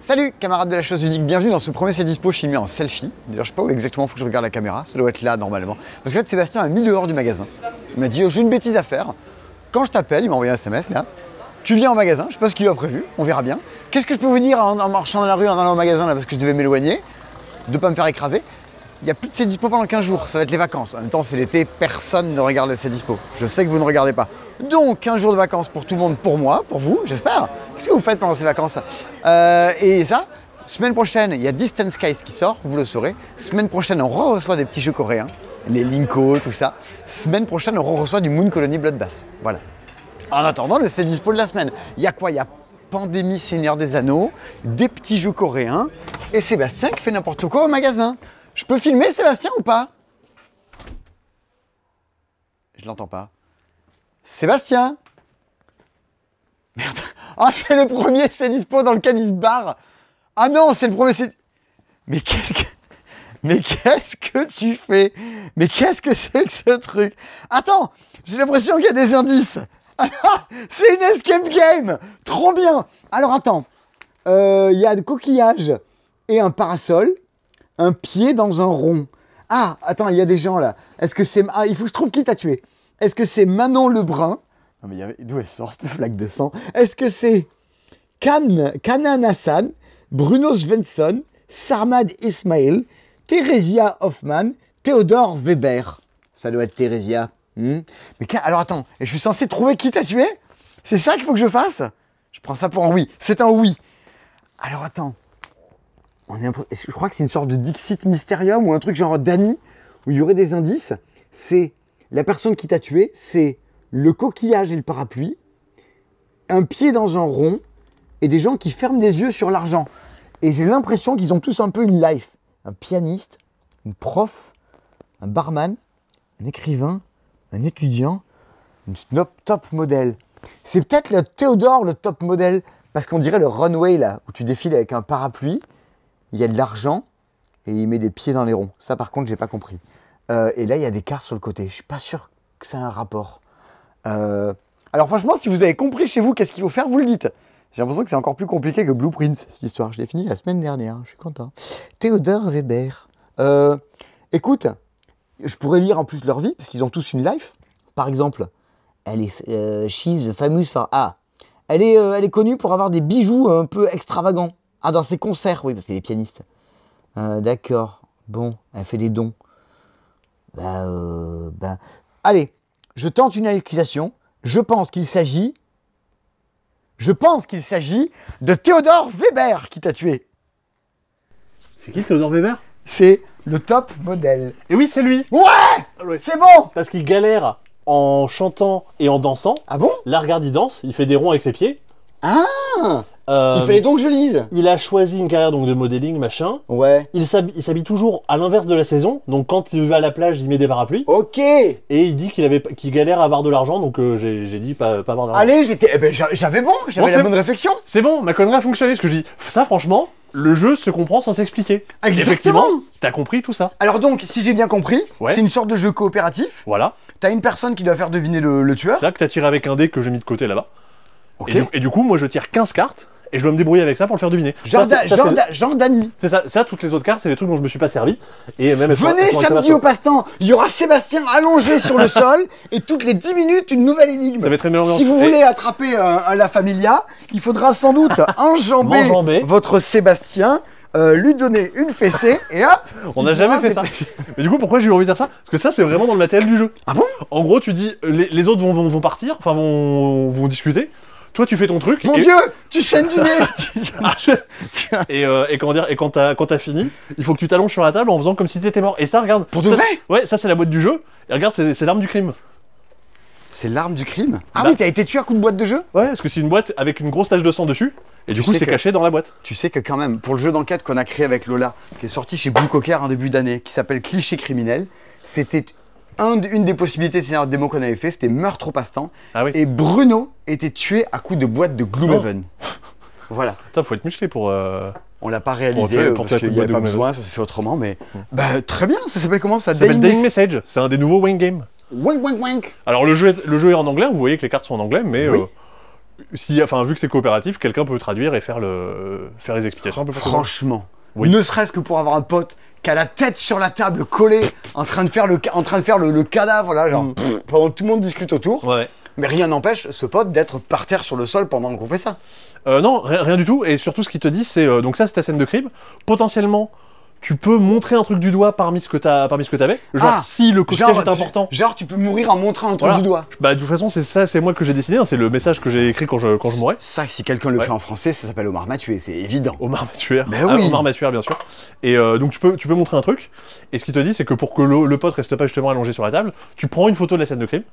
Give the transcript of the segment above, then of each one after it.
Salut camarades de la chose unique, bienvenue dans ce premier C'est Dispo filmé en selfie. D'ailleurs je sais pas où exactement il faut que je regarde la caméra, ça doit être là normalement. Parce qu'en fait Sébastien m'a mis dehors du magasin. Il m'a dit oh, j'ai une bêtise à faire. Quand je t'appelle, il m'a envoyé un SMS là. Tu viens au magasin, je sais pas ce qu'il a prévu, on verra bien. Qu'est-ce que je peux vous dire en marchant dans la rue, en allant au magasin là parce que je devais m'éloigner, de pas me faire écraser. Il n'y a plus de C'est Dispo pendant 15 jours, ça va être les vacances. En même temps c'est l'été, personne ne regarde les C'est Dispo. Je sais que vous ne regardez pas. Donc 15 jours de vacances pour tout le monde, pour moi, pour vous, j'espère. Qu'est-ce que vous faites pendant ces vacances? Et ça, semaine prochaine, il y a Distant Skies qui sort, vous le saurez. Semaine prochaine, on reçoit des petits jeux coréens, les Linko, tout ça. Semaine prochaine, on reçoit du Moon Colony Bloodbath. Voilà. En attendant, le C'est Dispo de la semaine. Il y a quoi? Il y a Pandémie Seigneur des Anneaux, des petits jeux coréens et Sébastien qui fait n'importe quoi au magasin. Je peux filmer Sébastien ou pas? Je l'entends pas. Sébastien! Merde. Ah, c'est le premier C'est Dispo dans lequel il se barre. Ah non, c'est le premier C'est... Mais qu'est-ce que... Mais qu'est-ce que tu fais? Mais qu'est-ce que c'est que ce truc? Attends, j'ai l'impression qu'il y a des indices. Ah, c'est une escape game. Trop bien. Alors attends, il y a des coquillages et un parasol, un pied dans un rond. Ah, attends, il y a des gens là. Est-ce que c'est... Ah, il faut que je trouve qui t'a tué. Est-ce que c'est Manon Lebrun? Non mais d'où elle sort cette flaque de sang? Est-ce que c'est Kanan Hassan, Bruno Svensson, Sarmad Ismail, Theresia Hoffman, Théodore Weber? Ça doit être Theresia. Mais alors attends, et je suis censé trouver qui t'a tué? C'est ça qu'il faut que je fasse? Je prends ça pour un oui. C'est un oui. Alors attends. Je crois que c'est une sorte de Dixit Mysterium ou un truc genre Danny, où il y aurait des indices. C'est la personne qui t'a tué, c'est le coquillage et le parapluie, un pied dans un rond et des gens qui ferment des yeux sur l'argent. Et j'ai l'impression qu'ils ont tous un peu une life. Un pianiste, une prof, un barman, un écrivain, un étudiant, une top modèle. C'est peut-être le Théodore, le top modèle, parce qu'on dirait le runway là, où tu défiles avec un parapluie, il y a de l'argent et il met des pieds dans les ronds. Ça par contre, j'ai pas compris. Et là, il y a des cartes sur le côté. Je suis pas sûr que ça a un rapport. Alors franchement, si vous avez compris chez vous qu'est-ce qu'il faut faire, vous le dites. J'ai l'impression que c'est encore plus compliqué que Blueprint, cette histoire. Je l'ai fini la semaine dernière, je suis content. Théodore Weber. Écoute, je pourrais lire en plus leur vie, parce qu'ils ont tous une life. Par exemple, elle est she's famous for... Ah, elle est connue pour avoir des bijoux un peu extravagants. Ah, dans ses concerts, oui, parce qu'elle est pianiste. D'accord, bon, elle fait des dons. Allez, je tente une accusation. Je pense qu'il s'agit de Théodore Weber qui t'a tué. C'est qui Théodore Weber? C'est le top modèle. Et oui, c'est lui. Ouais, c'est bon. Parce qu'il galère en chantant et en dansant. Ah bon? Là, regarde, il danse, il fait des ronds avec ses pieds. Ah, il fallait donc que je lise. Il a choisi une carrière donc de modeling, machin. Ouais. Il s'habille toujours à l'inverse de la saison. Donc quand il va à la plage, il met des parapluies. Ok. Et il dit qu'il galère à avoir de l'argent. Donc j'ai dit pas avoir d'argent. Allez, j'avais la bonne réflexion. C'est bon, ma connerie a fonctionné. Ce que je dis, ça franchement, le jeu se comprend sans s'expliquer. Exactement. Effectivement, t'as compris tout ça. Alors donc, si j'ai bien compris, ouais, c'est une sorte de jeu coopératif. Voilà. T'as une personne qui doit faire deviner le tueur. C'est là que t'as tiré avec un dé que j'ai mis de côté là-bas. Okay. Et du coup, moi je tire 15 cartes. Et je dois me débrouiller avec ça pour le faire deviner. Jean Dany. C'est ça, toutes les autres cartes, c'est des trucs dont je me suis pas servi. Et même venez samedi au passe-temps, il y aura Sébastien allongé sur le sol et toutes les 10 minutes une nouvelle énigme. Ça va être une si vous voulez attraper un La Familia, il faudra sans doute enjamber votre Sébastien, lui donner une fessée et hop. On n'a jamais fait ça. Mais du coup, pourquoi j'ai eu envie de faire ça? Parce que ça, c'est vraiment dans le matériel du jeu. Ah bon? En gros, tu dis, les autres vont partir, enfin vont discuter. Toi, tu fais ton truc. Mon Dieu, tu chaînes du nez. Et comment dire, et quand t'as fini, il faut que tu t'allonges sur la table en faisant comme si t'étais mort. Et ça, regarde. Pour de vrai? Ouais, ça c'est la boîte du jeu. Et regarde, c'est l'arme du crime. C'est l'arme du crime? Ah oui, t'as été tué à coup de boîte de jeu? Ouais, parce que c'est une boîte avec une grosse tache de sang dessus. Et du coup, c'est caché dans la boîte. Tu sais que quand même, pour le jeu d'enquête qu'on a créé avec Lola, qui est sorti chez Blue Cocker en début d'année, qui s'appelle Cliché criminel, c'était une des possibilités de scénario de démo qu'on avait fait, c'était meurtre au passe-temps. Ah oui. Et Bruno était tué à coups de boîte de Gloomhaven. Voilà. Putain, faut être musclé pour... On l'a pas réalisé parce qu'il n'y avait pas besoin, ça s'est fait autrement, mais... Bah, très bien, ça s'appelle comment ça? Ça s'appelle Dying Message, c'est un des nouveaux Wing Games. Wink, wink, wink. Alors le jeu est en anglais, vous voyez que les cartes sont en anglais, mais oui. si, enfin, vu que c'est coopératif, quelqu'un peut traduire et faire les explications un peu plus facilement. Franchement, Oui. ne serait-ce que pour avoir un pote qui a la tête sur la table collée, en train de faire le cadavre, là, genre, pendant que tout le monde discute autour. Ouais. Mais rien n'empêche ce pote d'être par terre sur le sol pendant qu'on fait ça. Non, rien du tout. Et surtout, ce qu'il te dit, c'est donc ça, c'est ta scène de crime. Potentiellement, tu peux montrer un truc du doigt parmi ce que t'avais. Genre, si le coquillage est important. Genre, tu peux mourir en montrant un truc Voilà. du doigt. Bah, de toute façon, c'est moi que j'ai décidé. Hein, c'est le message que j'ai écrit quand je mourais. Ça, si quelqu'un le fait en français, ça s'appelle Omar m'a tué, c'est évident. Omar Matuer. Mais oui. Omar Matuer, bien sûr. Et donc, tu peux montrer un truc. Et ce qu'il te dit, c'est que pour que le pote reste pas justement allongé sur la table, tu prends une photo de la scène de crime.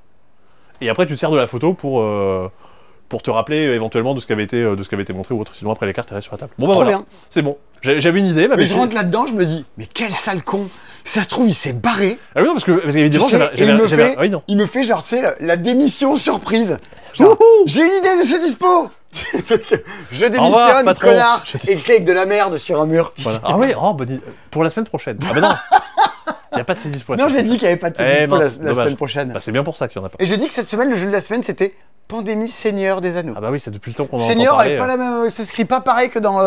Et après, tu te sers de la photo pour te rappeler éventuellement de ce qui avait été montré ou autre. Sinon, après, les cartes restent sur la table. Bon, bah Trop voilà. bien. C'est bon. J'avais une idée. Mais je rentre là-dedans, je me dis, mais quel sale con. Ça se trouve, il s'est barré. Ah oui, non, parce qu'évidemment, Tu sais, et ah oui, non. il me fait genre, tu sais, la démission surprise. Genre, j'ai une idée de ce dispo. Je revoir, démissionne, patron. connard. Écrit avec de la merde sur un mur. Voilà. Ah oui, pour la semaine prochaine. Ah bah non. Il n'y a pas de ces dispo la Non, semaine j'ai dit qu'il n'y avait pas de Eh, dispo mince, la dommage. semaine prochaine. Bah, c'est bien pour ça qu'il n'y en a pas. Et j'ai dit que cette semaine, le jeu de la semaine, c'était Pandémie Seigneur des Anneaux. Ah bah oui, c'est depuis le temps qu'on en entend Seigneur parler. avec pas la même. Ça s'écrit pas pareil que dans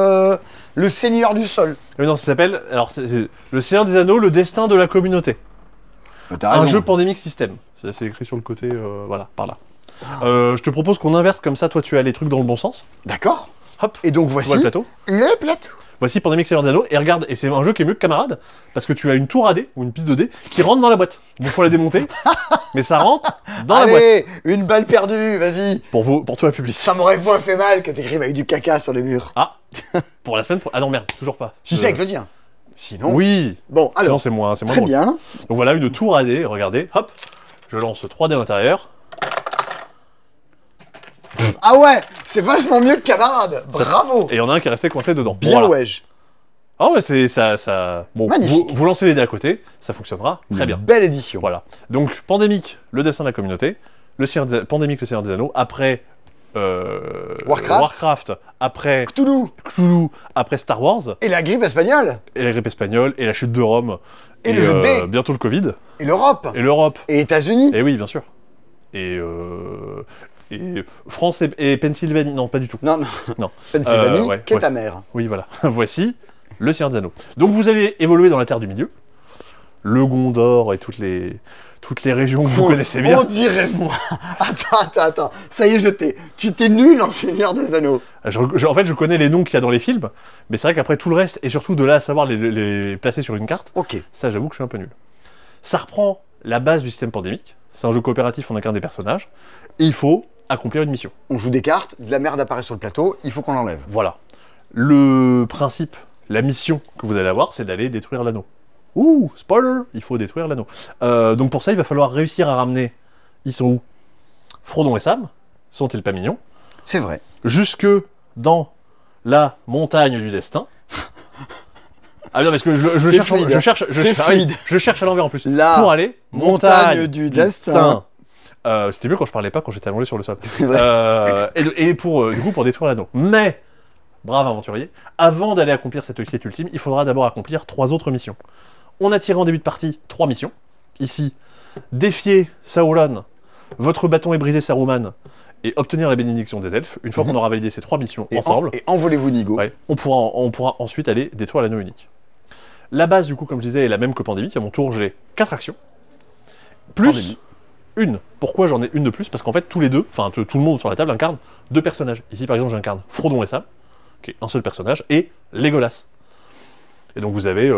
Le Seigneur du Sol. Oui, non, ça s'appelle. Alors, c'est Le Seigneur des Anneaux, le destin de la communauté. T'as Un raison. jeu pandémique système. C'est écrit sur le côté, voilà, par là. Je te propose qu'on inverse comme ça, toi tu as les trucs dans le bon sens. D'accord. Hop, Et donc tu vois voici le plateau. le plateau. Voici Pandémique Seigneur des Anneaux, et regarde, et c'est un jeu qui est mieux que Camarade, parce que tu as une tour à dés, ou une piste de dés, qui rentre dans la boîte. Bon, faut la démonter, mais ça rentre dans la boîte. Allez, une balle perdue, vas-y. Pour toi la public. Ça m'aurait moins fait mal que t'écrives avec du caca sur les murs. Ah, pour la semaine Ah non, merde, toujours pas. Si c'est avec le tien. Sinon. Oui. Bon, Sinon alors. c'est moins Très drôle. bien. Donc voilà, une tour à dés, regardez, hop, je lance 3 dés à l'intérieur. Ah ouais, c'est vachement mieux que camarade. Bravo. Et il y en a un qui est resté coincé dedans. Bien Voilà. wesh. Ah ouais, c'est ça. Bon, Magnifique. vous lancez les dés à côté, ça fonctionnera très bien. Belle édition. Voilà. Donc, Pandémique, le dessin de la communauté. Pandémique, le Seigneur des Anneaux. Après. Warcraft. Après. Cthulhu. Après Star Wars. Et la grippe espagnole. Et la grippe espagnole. Et la chute de Rome. Et le jeu de dés. Bientôt le Covid. Et l'Europe. Et l'Europe. Et États-Unis. Et oui, bien sûr. Et France et Pennsylvanie. Non, pas du tout. Non. Non. Pennsylvanie, ouais, qu'est ouais. ta mère. Oui, voilà. Voici le Seigneur des Anneaux. Donc vous allez évoluer dans la Terre du Milieu, le Gondor et toutes les régions que vous connaissez bien. On dirait moi. Attends. Ça y est, tu t'es nul en Seigneur des Anneaux. En fait, je connais les noms qu'il y a dans les films, mais c'est vrai qu'après tout le reste, et surtout de là à savoir les placer sur une carte, Ok. ça j'avoue que je suis un peu nul. Ça reprend la base du système pandémique. C'est un jeu coopératif, on incarne des personnages, et il faut accomplir une mission. On joue des cartes, de la merde apparaît sur le plateau, il faut qu'on l'enlève. Voilà. Le principe, la mission que vous allez avoir, c'est d'aller détruire l'anneau. Ouh, spoiler, il faut détruire l'anneau. Donc pour ça, il va falloir réussir à ramener, ils sont où? Frodon et Sam, sont-ils pas mignons? C'est vrai. Jusque dans la montagne du destin. Ah non, parce que C'est fluide. C'est fluide. je cherche à l'envers en plus. La pour aller, montagne du destin. C'était mieux quand je parlais pas, quand j'étais allongé sur le sol. C'est vrai. Et pour, du coup, pour détruire l'anneau. Mais, brave aventurier, avant d'aller accomplir cette quête ultime, il faudra d'abord accomplir 3 autres missions. On a tiré en début de partie 3 missions. Ici, défier Sauron, votre bâton est brisé Saruman, et obtenir la bénédiction des elfes. Une fois qu'on aura validé ces 3 missions ensemble, Et envolez-vous Nigo. ouais, on pourra ensuite aller détruire l'anneau unique. La base, du coup, comme je disais, est la même que Pandémique. À mon tour, j'ai 4 actions. Plus Pandémie. une. Pourquoi j'en ai une de plus? Parce qu'en fait, tous les deux, enfin tout le monde sur la table incarne 2 personnages. Ici, par exemple, j'incarne Frodon et Sam, qui est un seul personnage, et Legolas. Et donc vous avez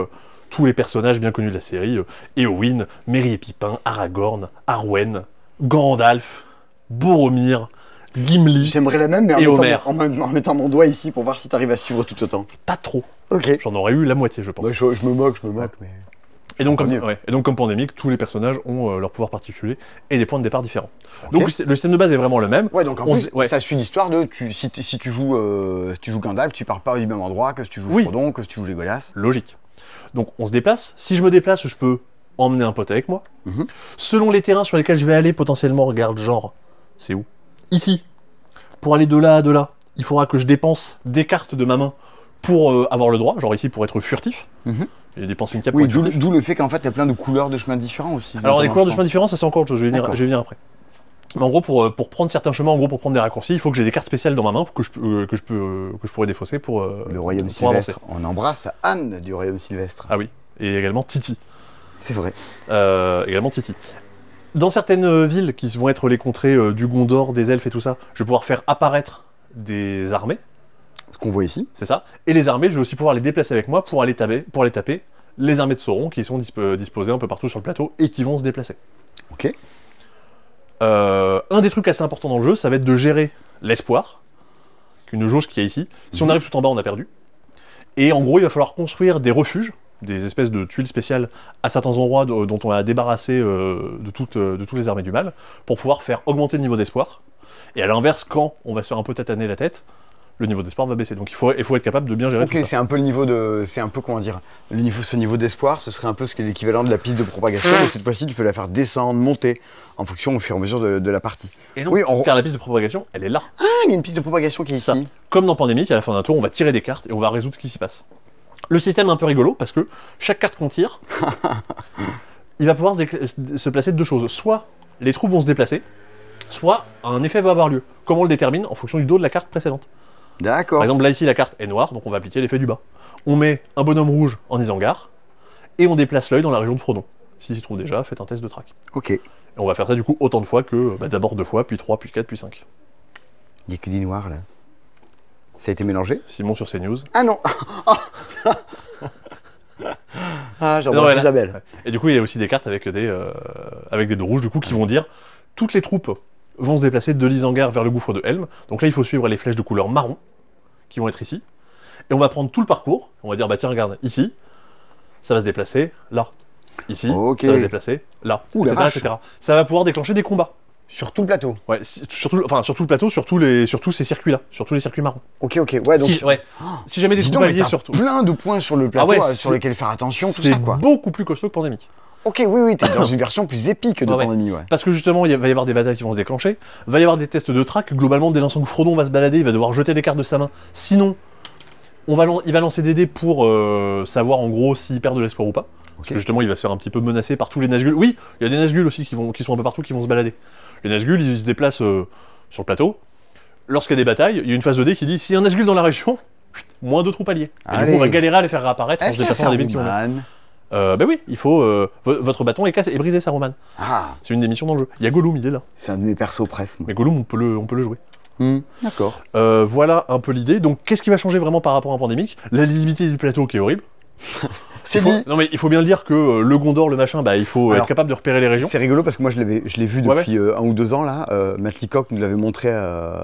tous les personnages bien connus de la série, Éowyn, Merry et Pipin, Aragorn, Arwen, Gandalf, Boromir, Gimli, J'aimerais la même, mais Et Homer. en mettant mon doigt ici pour voir si t'arrives à suivre tout autant. pas trop. Ok. J'en aurais eu la moitié, je pense. Bah, je me moque, mais... Et donc, mieux. comme Pandémique, tous les personnages ont leur pouvoir particulier et des points de départ différents. Donc le système de base est vraiment le même. Ouais, donc en On plus, s- ouais. ça suit l'histoire de... Si tu joues Gandalf, tu pars pas du même endroit que si tu joues Oui. Frodon, que si tu joues Legolas. Logique. Donc on se déplace. Si je me déplace, je peux emmener un pote avec moi. Mhm. Selon les terrains sur lesquels je vais aller, potentiellement, regarde, genre, c'est où? Ici. Pour aller de là à de là, il faudra que je dépense des cartes de ma main pour avoir le droit. Genre ici, pour être furtif. Mhm. Et dépenser une cape Oui, pour être furtif. d'où le fait qu'en fait, il y a plein de couleurs de chemins différents aussi. Alors, des notamment, couleurs de je chemins pense. différents, ça c'est encore autre chose. Je vais D'accord. venir après. Mais en gros, pour prendre certains chemins, en gros, pour prendre des raccourcis, il faut que j'ai des cartes spéciales dans ma main que je pourrais défausser pour Le royaume pour avancer. sylvestre. On embrasse Anne du royaume sylvestre. Ah oui, et également Titi. C'est vrai. Également Titi. Dans certaines villes qui vont être les contrées du Gondor, des elfes et tout ça, je vais pouvoir faire apparaître des armées, Ce qu'on voit ici. c'est ça. Et les armées, je vais aussi pouvoir les déplacer avec moi pour aller taper les armées de Sauron qui sont disposées un peu partout sur le plateau et qui vont se déplacer. Ok. Un des trucs assez importants dans le jeu, ça va être de gérer l'espoir, qu'une jauge qu'il y a ici. Si on arrive tout en bas, on a perdu. Et en gros, il va falloir construire des refuges, des espèces de tuiles spéciales à certains endroits dont on va débarrasser de toutes les armées du mal, pour pouvoir faire augmenter le niveau d'espoir. Et à l'inverse, quand on va se faire un peu tataner la tête, le niveau d'espoir va baisser. Donc il faut être capable de bien gérer tout Ok, ça. c'est un peu le niveau de. C'est un peu, comment dire. Ce niveau d'espoir, ce serait un peu ce qui est l'équivalent de la piste de propagation, mais cette fois-ci, tu peux la faire descendre, monter, en fonction au fur et à mesure de la partie. Et non, Oui, car la piste de propagation, elle est là. Ah, il y a une piste de propagation qui est Ça. ici. Comme dans Pandémique, à la fin d'un tour, on va tirer des cartes et on va résoudre ce qui s'y passe. Le système est un peu rigolo parce que chaque carte qu'on tire, il va pouvoir se placer de deux choses. Soit les troupes vont se déplacer, soit un effet va avoir lieu. Comment on le détermine? En fonction du dos de la carte précédente. D'accord. Par exemple, là ici, la carte est noire, donc on va appliquer l'effet du bas. On met un bonhomme rouge en Isengard et on déplace l'œil dans la région de Frodon. S'il s'y trouve déjà, faites un test de track. Ok. Et on va faire ça du coup autant de fois que d'abord 2 fois, puis 3, puis 4, puis 5. Il n'y a que des noirs là. Ça a été mélangé? Simon sur CNews. Ah non. Ah, Non, j'embrasse voilà. Isabelle. Et du coup, il y a aussi des cartes avec des dos rouges, du coup, qui vont dire toutes les troupes vont se déplacer de l'Isengard vers le gouffre de Helm. Donc là, il faut suivre les flèches de couleur marron qui vont être ici. Et on va prendre tout le parcours. On va dire, bah tiens, regarde, ici, ça va se déplacer là. Ici, Ok. ça va se déplacer là, Ouh, la etc., vache. etc. Ça va pouvoir déclencher des combats. Sur tout le plateau. Ouais, sur tout le plateau, sur tous ces circuits-là, sur tous les circuits marrons. Ok, ok. Ouais, donc. Si jamais des Dis troupes donc, mais alliées t'as sur tout. plein de points sur le plateau Ah ouais, sur lesquels faire attention, tout C'est ça quoi. beaucoup plus costaud que Pandémique. Ok, oui, oui, t'es dans une version plus épique de Ouais, ouais. Pandémie, ouais. Parce que justement, il va y avoir des batailles qui vont se déclencher, va y avoir des tests de track. Globalement, dès l'instant que Frodon va se balader, il va devoir jeter les cartes de sa main. Sinon, il va lancer des dés pour savoir en gros s'il perd de l'espoir ou pas. Parce que justement, il va se faire un petit peu menacer par tous les Nazgûl. Oui, il y a des Nazgûl aussi qui sont un peu partout, qui vont se balader. Les Nazgûl, ils se déplacent sur le plateau. Lorsqu'il y a des batailles, il y a une phase de dés qui dit s'il y a un Nazgûl dans la région, moins 2 troupes alliées. Et du coup, on va galérer à les faire réapparaître en se Est-ce qu'il y a déplaçant dans les villes qui vont là. Saruman? Ben oui, il faut. Votre bâton est cassé et brisé, Saruman. Ah, C'est une des missions dans le jeu. Il y a Gollum, il est là. c'est un de mes persos, bref. Mais Gollum, on peut le jouer. D'accord. Voilà un peu l'idée. Donc, qu'est-ce qui va changer vraiment par rapport à Pandémique? La lisibilité du plateau qui est horrible. C'est dit. Non, mais il faut bien le dire que le Gondor, le machin, bah, il faut Alors, être capable de repérer les régions. C'est rigolo parce que moi je l'ai vu Ouais, depuis 1 ou 2 ans là. Matt Leacock nous l'avait montré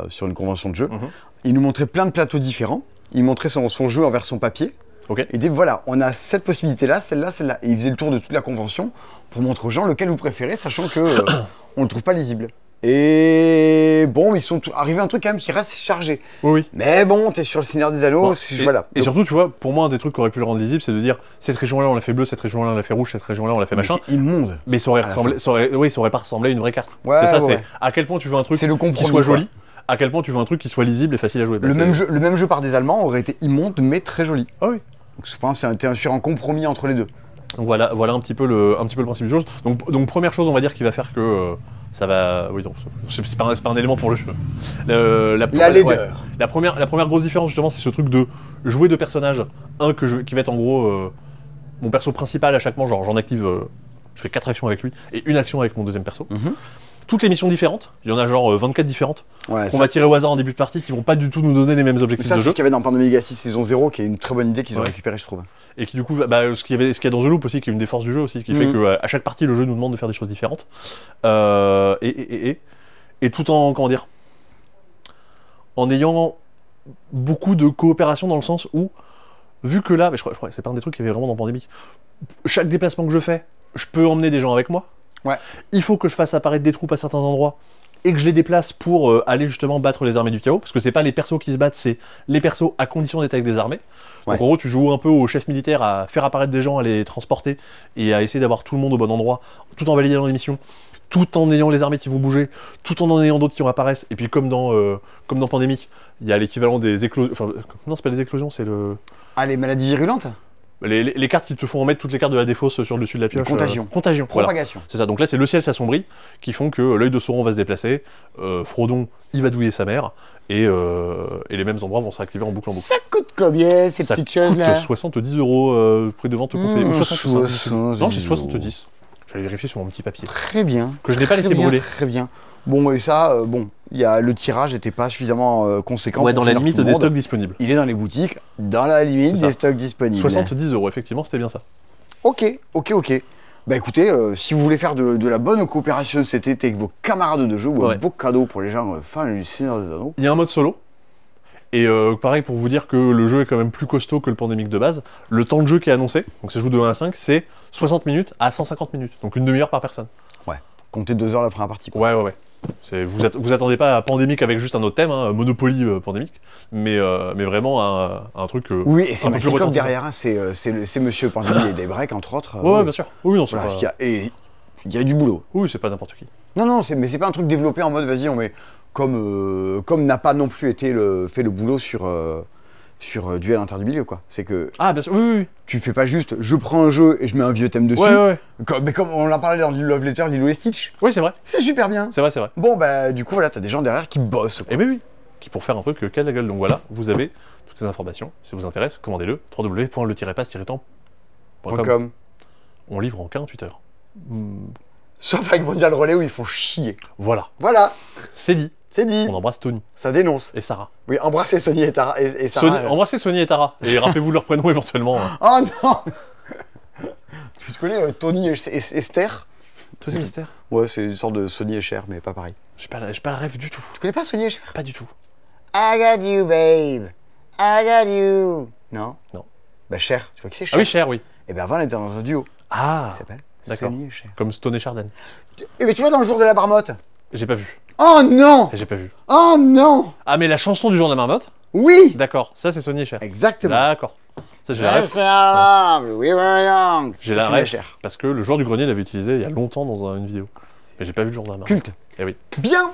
sur une convention de jeu. Mhm. Il nous montrait plein de plateaux différents. Il montrait son jeu en version papier. Ok. Il dit voilà, on a cette possibilité là, celle-là, celle-là. Et il faisait le tour de toute la convention pour montrer aux gens lequel vous préférez, sachant que on le trouve pas lisible. Et bon, ils sont arrivés à un truc quand même qui reste chargé. Oui, oui. Mais bon, t'es sur le Seigneur des Anneaux, Bon, voilà. Et surtout, tu vois, pour moi, un des trucs qui aurait pu le rendre lisible, c'est de dire cette région-là, on l'a fait bleu, cette région-là, on l'a fait rouge, cette région-là, on l'a fait Mais machin. c'est immonde. Mais ça aurait à la ressemblé, ça aurait pas ressemblé à une vraie carte. Ouais, c'est ça, ouais. c'est à quel point tu veux un truc C'est le qui compromis, soit quoi. joli, à quel point tu veux un truc qui soit lisible et facile à jouer. Bah, Le même jeu par des Allemands aurait été immonde mais très joli. Ah oui. Donc je pense que c'est sur un compromis entre les deux. Donc voilà un petit peu le principe du jeu. Donc première chose, on va dire qui va faire que ça va. Oui, non, c'est pas un élément pour le jeu. La laideur. La première grosse différence justement, c'est ce truc de jouer 2 personnages. Un qui va être en gros mon perso principal à chaque manche. Genre j'en active, je fais 4 actions avec lui et une action avec mon deuxième perso. Toutes les missions différentes, il y en a genre 24 différentes, Ouais, qu'on va tirer au hasard en début de partie, qui vont pas du tout nous donner les mêmes mais objectifs ça, de c'est jeu. ce qu'il y avait dans Pandemic Legacy saison 0, qui est une très bonne idée qu'ils ont Ouais. récupérée, je trouve. Et qui du coup, ce qu'il y a dans The Loop aussi, qui est une des forces du jeu aussi, qui fait que à chaque partie, le jeu nous demande de faire des choses différentes. Et tout en, comment dire, en ayant beaucoup de coopération dans le sens où, vu que là, mais je crois que c'est pas un des trucs qu'il y avait vraiment dans Pandémique, chaque déplacement que je fais, je peux emmener des gens avec moi. Ouais. Il faut que je fasse apparaître des troupes à certains endroits et que je les déplace pour aller justement battre les armées du chaos, parce que c'est pas les persos qui se battent, c'est les persos à condition d'être avec des armées. Ouais. Donc en gros, tu joues un peu au chef militaire à faire apparaître des gens, à les transporter et à essayer d'avoir tout le monde au bon endroit, tout en validant les missions, tout en ayant les armées qui vont bouger, tout en ayant d'autres qui vont apparaître. Et puis comme dans Pandémique, il y a l'équivalent des éclosions. Enfin, non, c'est pas les éclosions, c'est le. Ah, les maladies virulentes? Les cartes qui te font remettre toutes les cartes de la défausse sur le dessus de la pioche. Contagion. Contagion, voilà. Propagation. C'est ça, donc là c'est le ciel s'assombrit qui font que l'œil de Sauron va se déplacer, Frodon il va douiller sa mère, et les mêmes endroits vont se réactiver en boucle en boucle. Ça coûte combien ces Ça petites coûte choses-là 70 €, prix de vente conseillé. Ou 60 Non, j'ai 70 70. J'allais vérifier sur mon petit papier. Très bien. Que je n'ai pas laissé Très bien, brûler. Très bien. Bon, et ça, il y a le tirage n'était pas suffisamment conséquent. Ouais, pour dans la finir limite tout le des monde. stocks disponibles. Il est dans les boutiques, dans la limite C'est ça. des stocks disponibles. 70 €, effectivement, c'était bien ça. Ok. Bah écoutez, si vous voulez faire de la bonne coopération cet été avec vos camarades de jeu, ou un Ouais. beau cadeau pour les gens fans du Seigneur des Anneaux. Il y a un mode solo. Et pareil, pour vous dire que le jeu est quand même plus costaud que le pandémique de base, le temps de jeu qui est annoncé, donc ça joue de 1 à 5, c'est 60 minutes à 150 minutes. Donc une demi-heure par personne. Comptez 2 heures la première partie. Quoi. Ouais. Vous attendez pas à pandémique avec juste un autre thème, hein, Monopoly pandémique, mais vraiment un truc. Oui, et c'est un peu plus Magic Hop retentissant. derrière, hein, c'est Monsieur Pandémie et des breaks, entre autres. Ouais, bien sûr. Oui, non, c'est Voilà, pas... il y a du boulot. Oui, c'est pas n'importe qui. Non, mais c'est pas un truc développé en mode vas-y, on met. Comme n'a pas non plus été fait le boulot sur Duel Inter du Milieu, quoi. C'est que Ah, bien sûr, oui. tu fais pas juste je prends un jeu et je mets un vieux thème dessus. Ouais. Mais comme on l'a parlé dans le Love Letter, Lilo et Stitch, Oui, c'est vrai. c'est super bien. C'est vrai. Bon, bah, du coup, voilà, t'as des gens derrière qui bossent. Quoi. Et oui. Qui pour faire un truc qu'a de la gueule. Donc voilà, vous avez toutes les informations. Si ça vous intéresse, commandez-le. www.le-pass-temps.com. Comme. On livre en 48 heures. Sauf avec Mondial Relais où il faut chier. Voilà, Voilà, c'est dit. c'est dit. On embrasse Tony Ça dénonce. et Sarah. Oui, embrassez Sony et Sarah. Embrassez Sony et Tara. Et rappelez-vous leur prénom éventuellement. hein. Oh non Tu te connais Tony et Esther? Tony Mystère. Ouais, c'est une sorte de Sony et Cher, mais pas pareil. J'ai pas la rêve du tout. Tu connais pas Sony et Cher? Pas du tout. I got you, babe. I got you. Non? Non. Bah Cher, tu vois qui c'est Ah Cher? oui, cher, oui. Et ben avant, elle était dans un duo. Ah, Ça s'appelle d'accord. Sony et Cher. comme Stone et Chardin. Et mais tu vois dans le jour de la marmotte? J'ai pas vu. Oh non! J'ai pas vu. Oh non! Ah, mais la chanson du jour de la marmotte. Oui! D'accord, ça c'est Sony et Cher. Exactement. D'accord. Ça j'ai la rêve. We were young. J'ai C'est la Sony et rêve Cher. parce que le joueur du grenier l'avait utilisé il y a longtemps dans une vidéo. Mais j'ai pas vu le jour de la marmotte. Culte. Eh oui. Bien!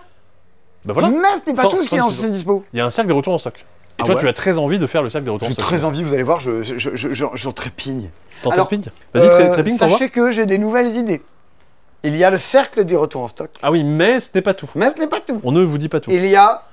Bah voilà. Mais ce n'est pas Fin- tout ce qui est fin en de ses dispo. Il y a un cercle des retours en stock. Et Ah toi, ouais tu as très envie de faire le cercle des retours en J'ai stock. très envie, vous allez voir, j'en trépigne. T'en Alors, trépigne. Vas-y, trépigne pour voir. Sachez que j'ai des nouvelles idées. Il y a le cercle des retours en stock. Ah oui, mais ce n'est pas tout. Mais ce n'est pas tout. On ne vous dit pas tout. Il y a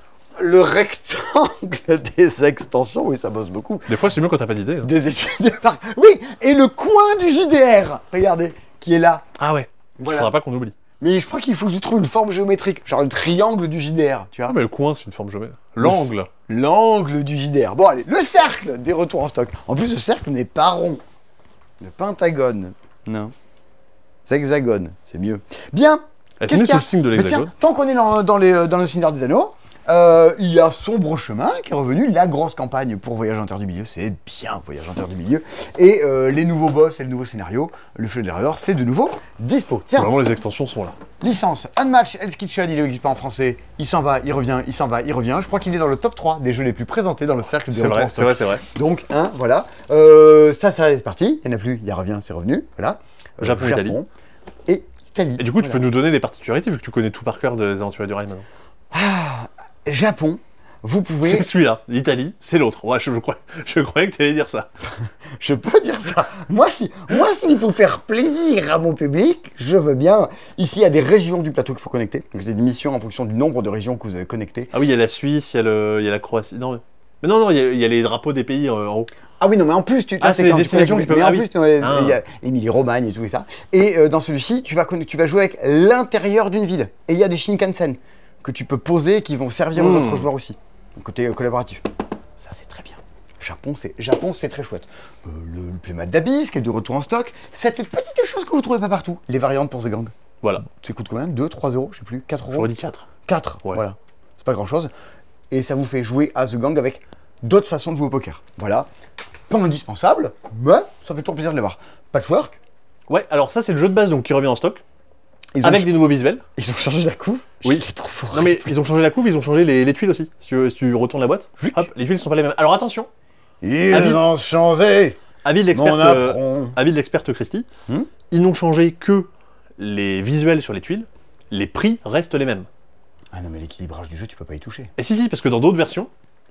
le rectangle des extensions. Oui, ça bosse beaucoup. Des fois, c'est mieux quand t'as pas d'idée. hein. Des études. Oui, et le coin du JDR. Regardez, qui est là. Ah ouais. Il Voilà. faudra pas qu'on oublie. Mais je crois qu'il faut que je trouve une forme géométrique. Genre le triangle du JDR, tu Ah vois. mais le coin, c'est une forme géométrique. L'angle. L'angle du JDR. Bon, allez, le cercle des retours en stock. En plus, le cercle n'est pas rond. Le pentagone. Non. Hexagone, c'est mieux. Bien. Elle Qu'est-ce tenait qu'il y sous a le signe de Mais tiens, l'hexagone. tant qu'on est dans le Seigneur des Anneaux, il y a Sombre Chemin qui est revenu, la grosse campagne pour Voyage en Terre du Milieu, c'est bien Voyage en Terre du Milieu, et les nouveaux boss et le nouveau scénario, le feu de l'erreur, c'est de nouveau dispo. Tiens, Vraiment, les extensions sont là. licence, Unmatched Hell's Kitchen, il n'existe pas en français, il s'en va, il revient, il s'en va, il revient, je crois qu'il est dans le top 3 des jeux les plus présentés dans le cercle des C'est retours vrai, en c'est stock. vrai, c'est vrai. Donc, voilà, ça c'est parti, il n'y en a plus, il revient, c'est revenu, voilà. Japon, Italie. Et Italie. Et du coup, tu Voilà. peux nous donner les particularités vu que tu connais tout par cœur des aventuriers du rail maintenant. Japon, vous pouvez... C'est celui-là. L'Italie, c'est l'autre. Ouais, je croyais que tu allais dire ça. Je peux dire ça. Moi, s'il faut faire plaisir à mon public, je veux bien. Ici, il y a des régions du plateau qu'il faut connecter. Donc, c'est une mission en fonction du nombre de régions que vous avez connectées. Ah oui, il y a la Suisse, il y a la Croatie. Non, mais non, il y a les drapeaux des pays en haut. Ah oui, non, mais en plus, tu. Ah, c'est les quand tu destinations connectes- qui peuvent- Mais ah en oui. plus, Ah. il y a Émilie-Romagne et tout ça. Et dans celui-ci, tu vas jouer avec l'intérieur d'une ville. Et il y a des Shinkansen que tu peux poser et qui vont servir aux autres joueurs aussi. Donc, côté collaboratif. Ça, c'est très bien. Japon, c'est très chouette. Le plémate d'Abyss qui est de retour en stock. Cette petite chose que vous trouvez pas partout. Les variantes pour The Gang. Voilà. Ça coûte combien 2, 3 euros, je sais plus, 4 euros. J'aurais dit 4. 4, Ouais. voilà. C'est pas grand chose. Et ça vous fait jouer à The Gang avec d'autres façons de jouer au poker. Voilà. Pas indispensable, mais ça fait toujours plaisir de les voir. Patchwork, Ouais, alors ça, c'est le jeu de base donc qui revient en stock. ils ont, Avec des nouveaux visuels. ils ont changé la couve. Oui. Il est trop fort. Non, mais ils ont changé la couve, ils ont changé les tuiles aussi. Si tu retournes la boîte, Oui. hop, les tuiles sont pas les mêmes. Alors attention, Ils Avis- ont changé avis de mon l'experte apron. avis de l'experte Christy, Hmm ils n'ont changé que les visuels sur les tuiles, les prix restent les mêmes. Ah non, mais l'équilibrage du jeu, tu peux pas y toucher. Et si, parce que dans d'autres versions,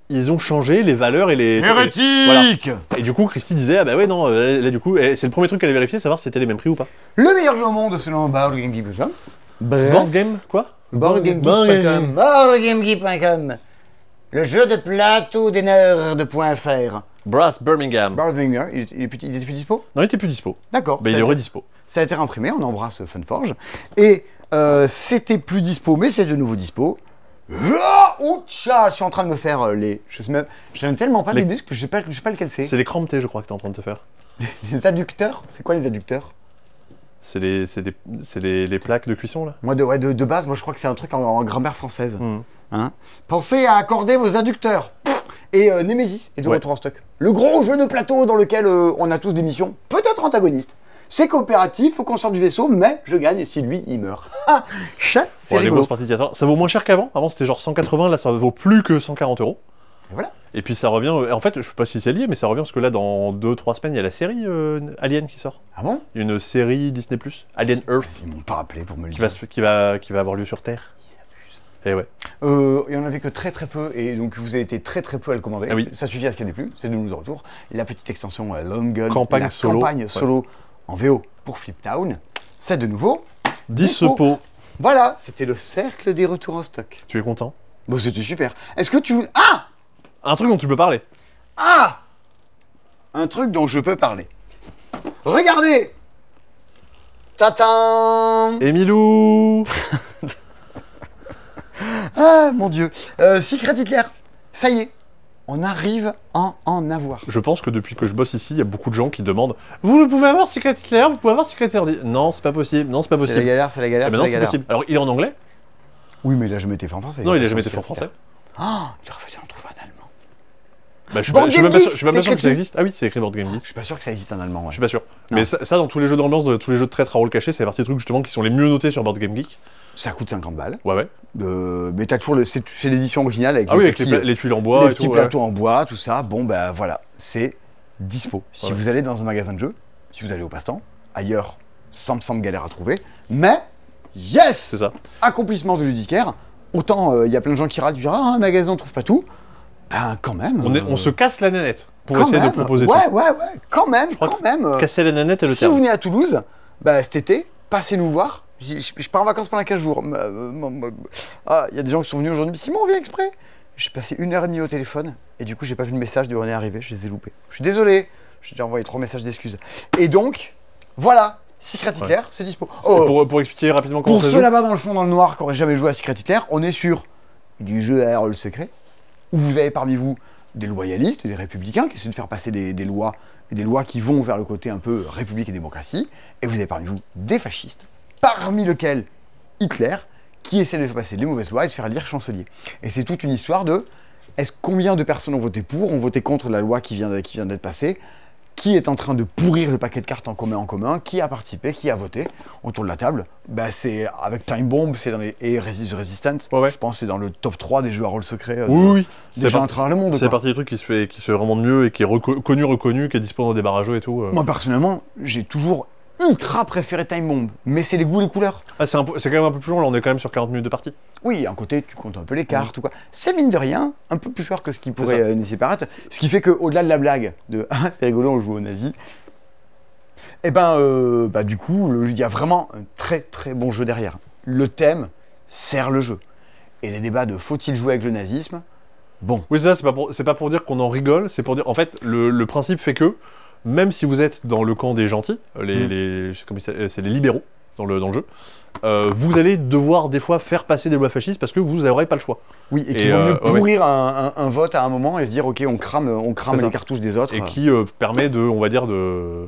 ils ont changé les valeurs et les... Hérétique. Et du coup, Christy disait, ah bah ouais, non, là du coup, c'est le premier truc qu'elle a vérifié, savoir si c'était les mêmes prix ou pas. Le meilleur jeu au monde selon BoardGameGeek.com. Board game, quoi? BoardGameGeek.com. BoardGameGeek.com. Le jeu de plateau des nerds de .fr. Brass Birmingham. BoardGameGeek, il était plus dispo? Non, il était plus dispo. D'accord. Bah, il est redispo. Ça a été imprimé, on embrasse Funforge. Et c'était plus dispo, mais c'est de nouveau dispo. Ouh, je suis en train de me faire les... Je n'aime tellement pas les muscles que je sais pas lequel c'est. C'est les crampes T, je crois, que t'es en train de te faire. Les adducteurs? C'est quoi les adducteurs? C'est les plaques de cuisson, là. Moi, de base, moi je crois que c'est un truc en grammaire française. Hein, pensez à accorder vos adducteurs. Et Nemesis est de retour en stock. Le gros jeu de plateau dans lequel on a tous des missions, peut-être antagonistes. C'est coopératif, faut qu'on sorte du vaisseau, mais je gagne si lui, il meurt. Ah, chat, c'est les rigolo. grosses parties de théâtre. Ça vaut moins cher qu'avant. Avant, c'était genre 180, là, ça vaut plus que 140 €. Et voilà. Et puis ça revient... en fait, je sais pas si c'est lié, mais ça revient parce que là, dans 2-3 semaines, il y a la série Alien qui sort. Ah bon? Une série Disney+, Alien Earth, Ils m'ont pas rappelé pour me le qui dire. va avoir lieu sur Terre. Et ouais. Il y en avait que très peu, et donc vous avez été très peu à le commander. Ah oui. Ça suffit à ce qu'il n'y en ait plus, c'est de nous de retour. La petite extension Long Gun, Campagne la solo. campagne solo en VO pour Fliptown, c'est de nouveau 10 dispo. pots. Voilà, c'était le cercle des retours en stock. Tu es content? Bon, c'était super. Est-ce que tu... Ah! Un truc dont tu peux parler. Ah! Un truc dont je peux parler. Regardez! Tatin! Emilou. Ah, mon Dieu. Secret Hitler, ça y est, on arrive à en avoir. Je pense que depuis que je bosse ici, il y a beaucoup de gens qui demandent « Vous pouvez avoir Secret Hitler, vous pouvez avoir Secret Hitler ». Non, c'est pas possible, non, c'est pas C'est la possible. galère, c'est la galère, Eh ben c'est non, la c'est galère. possible. Alors, il est en anglais? Oui, mais il a jamais été fait en français. Non, il a jamais été fait en français. Ah, il aurait fallu en trouver un allemand. Bah, je Board suis même Game pas Geek, sûr que c'est ça existe. Ah oui, c'est écrit Board Game Geek. Je suis pas sûr que ça existe en allemand. Je Ouais. suis pas sûr. Non. Mais ça, dans tous les jeux d'ambiance, tous les jeux de traître à rôle caché, c'est partie des trucs justement qui sont les mieux notés sur Board Game Geek. Ça coûte 50 balles. Ouais, ouais. Mais t'as toujours c'est l'édition originale avec Ah oui, avec les tuiles en bois les et petits tout. plateaux en bois, tout ça. Bon, ben voilà, c'est dispo. Si Ouais. vous allez dans un magasin de jeux, si vous allez au passe-temps, ailleurs, ça me semble galère à trouver. Mais, yes! C'est ça. Accomplissement de ludicaire. Autant, il y a plein de gens qui râlent, tu diras, ah, un magasin, on trouve pas tout. Ben, quand même. On se casse la nanette pour quand essayer même. de proposer ouais, tout. Ouais, quand même, crois quand même. Casser la nanette est le Si vous terme. venez à Toulouse, bah, cet été, passez nous voir. Je pars en vacances pendant 15 jours. Ah, il y a des gens qui sont venus aujourd'hui. Simon, on vient exprès. J'ai passé 1h30 au téléphone et du coup, j'ai pas vu le message de René arriver. Je les ai loupés. Je suis désolé. J'ai déjà envoyé 3 messages d'excuses. Et donc, voilà. Secret Hitler, c'est dispo. Oh, Pour expliquer rapidement comment pour ça se ceux joue. là-bas dans le fond, dans le noir, qui n'auraient jamais joué à Secret Hitler, on est sur du jeu à rôle secret, où vous avez parmi vous des loyalistes, des républicains qui essaient de faire passer des lois, et des lois qui vont vers le côté un peu république et démocratie, et vous avez parmi vous des fascistes, parmi lesquels Hitler, qui essaie de faire passer les mauvaises lois et de faire élire chancelier. Et c'est toute une histoire de combien de personnes ont voté pour, ont voté contre la loi qui vient d'être passée, qui est en train de pourrir le paquet de cartes en commun, qui a participé, qui a voté autour de la table. Bah, c'est avec Time Bomb, c'est dans les et Resistance. Ouais. Je pense que c'est dans le top 3 des jeux à rôle secret Oui. déjà à travers le monde. C'est quoi. partie des trucs qui se fait vraiment de mieux et qui est reconnu, qui est disponible dans des barrages et tout. Moi personnellement, j'ai toujours ultra préféré Time Bomb, mais c'est les goûts, les couleurs. Ah, c'est quand même un peu plus long, là on est quand même sur 40 minutes de partie. Oui, à un côté, tu comptes un peu les cartes ou quoi. C'est mine de rien, un peu plus cher que ce qui ça. pourrait laisser paraître. Ce qui fait qu'au-delà de la blague de « Ah, c'est rigolo, on joue aux nazis », eh ben, du coup, il y a vraiment un très très bon jeu derrière. Le thème sert le jeu. Et les débats de « Faut-il jouer avec le nazisme ?» Bon. Oui, c'est ça, c'est pas pour dire qu'on en rigole, c'est pour dire, en fait, le principe fait que, même si vous êtes dans le camp des gentils, je sais comment c'est les libéraux dans le jeu, vous allez devoir des fois faire passer des lois fascistes parce que vous n'aurez pas le choix. Oui, et qui vaut mieux pourrir un vote à un moment et se dire ok, on crame les cartouches des autres. Et qui permet de, on va dire, de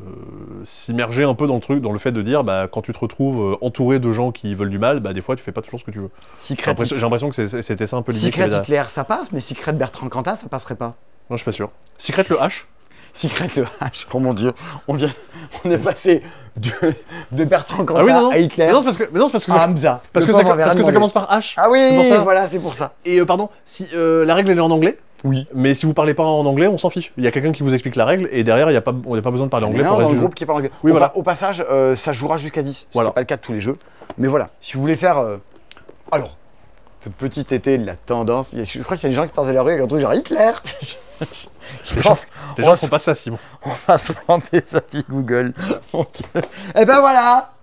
s'immerger un peu dans le fait de dire, bah, quand tu te retrouves entouré de gens qui veulent du mal, bah, des fois tu fais pas toujours ce que tu veux. J'ai l'impression que c'était ça un peu l'idée. Secret Hitler, ça passe, mais Secret Bertrand Cantat, ça passerait pas. Non, je suis pas sûr. Secret le H. Secret le H, oh mon dieu, on est passé de Bertrand Cantat à Hitler. Mais non, c'est parce que à Hamza. Parce que ça commence par H. Ah oui, pour ça. voilà, c'est pour ça. Et pardon, si la règle elle est en anglais. Oui. Mais si vous parlez pas en anglais, on s'en fiche. Il y a quelqu'un qui vous explique la règle et derrière, on n'a pas besoin de parler anglais pour dans le le groupe qui parle anglais. Oui, voilà. Au passage, ça jouera jusqu'à 10. Ce Voilà. n'est pas le cas de tous les jeux. Mais voilà, si vous voulez faire... Alors, Cette petite été de la tendance. Je crois qu'il y a des gens qui passent à la rue avec un truc genre Hitler. Je Les pense Les gens font pas ça, Simon. qu'on va se planter ça dit Google. Mon Dieu. Eh ben voilà.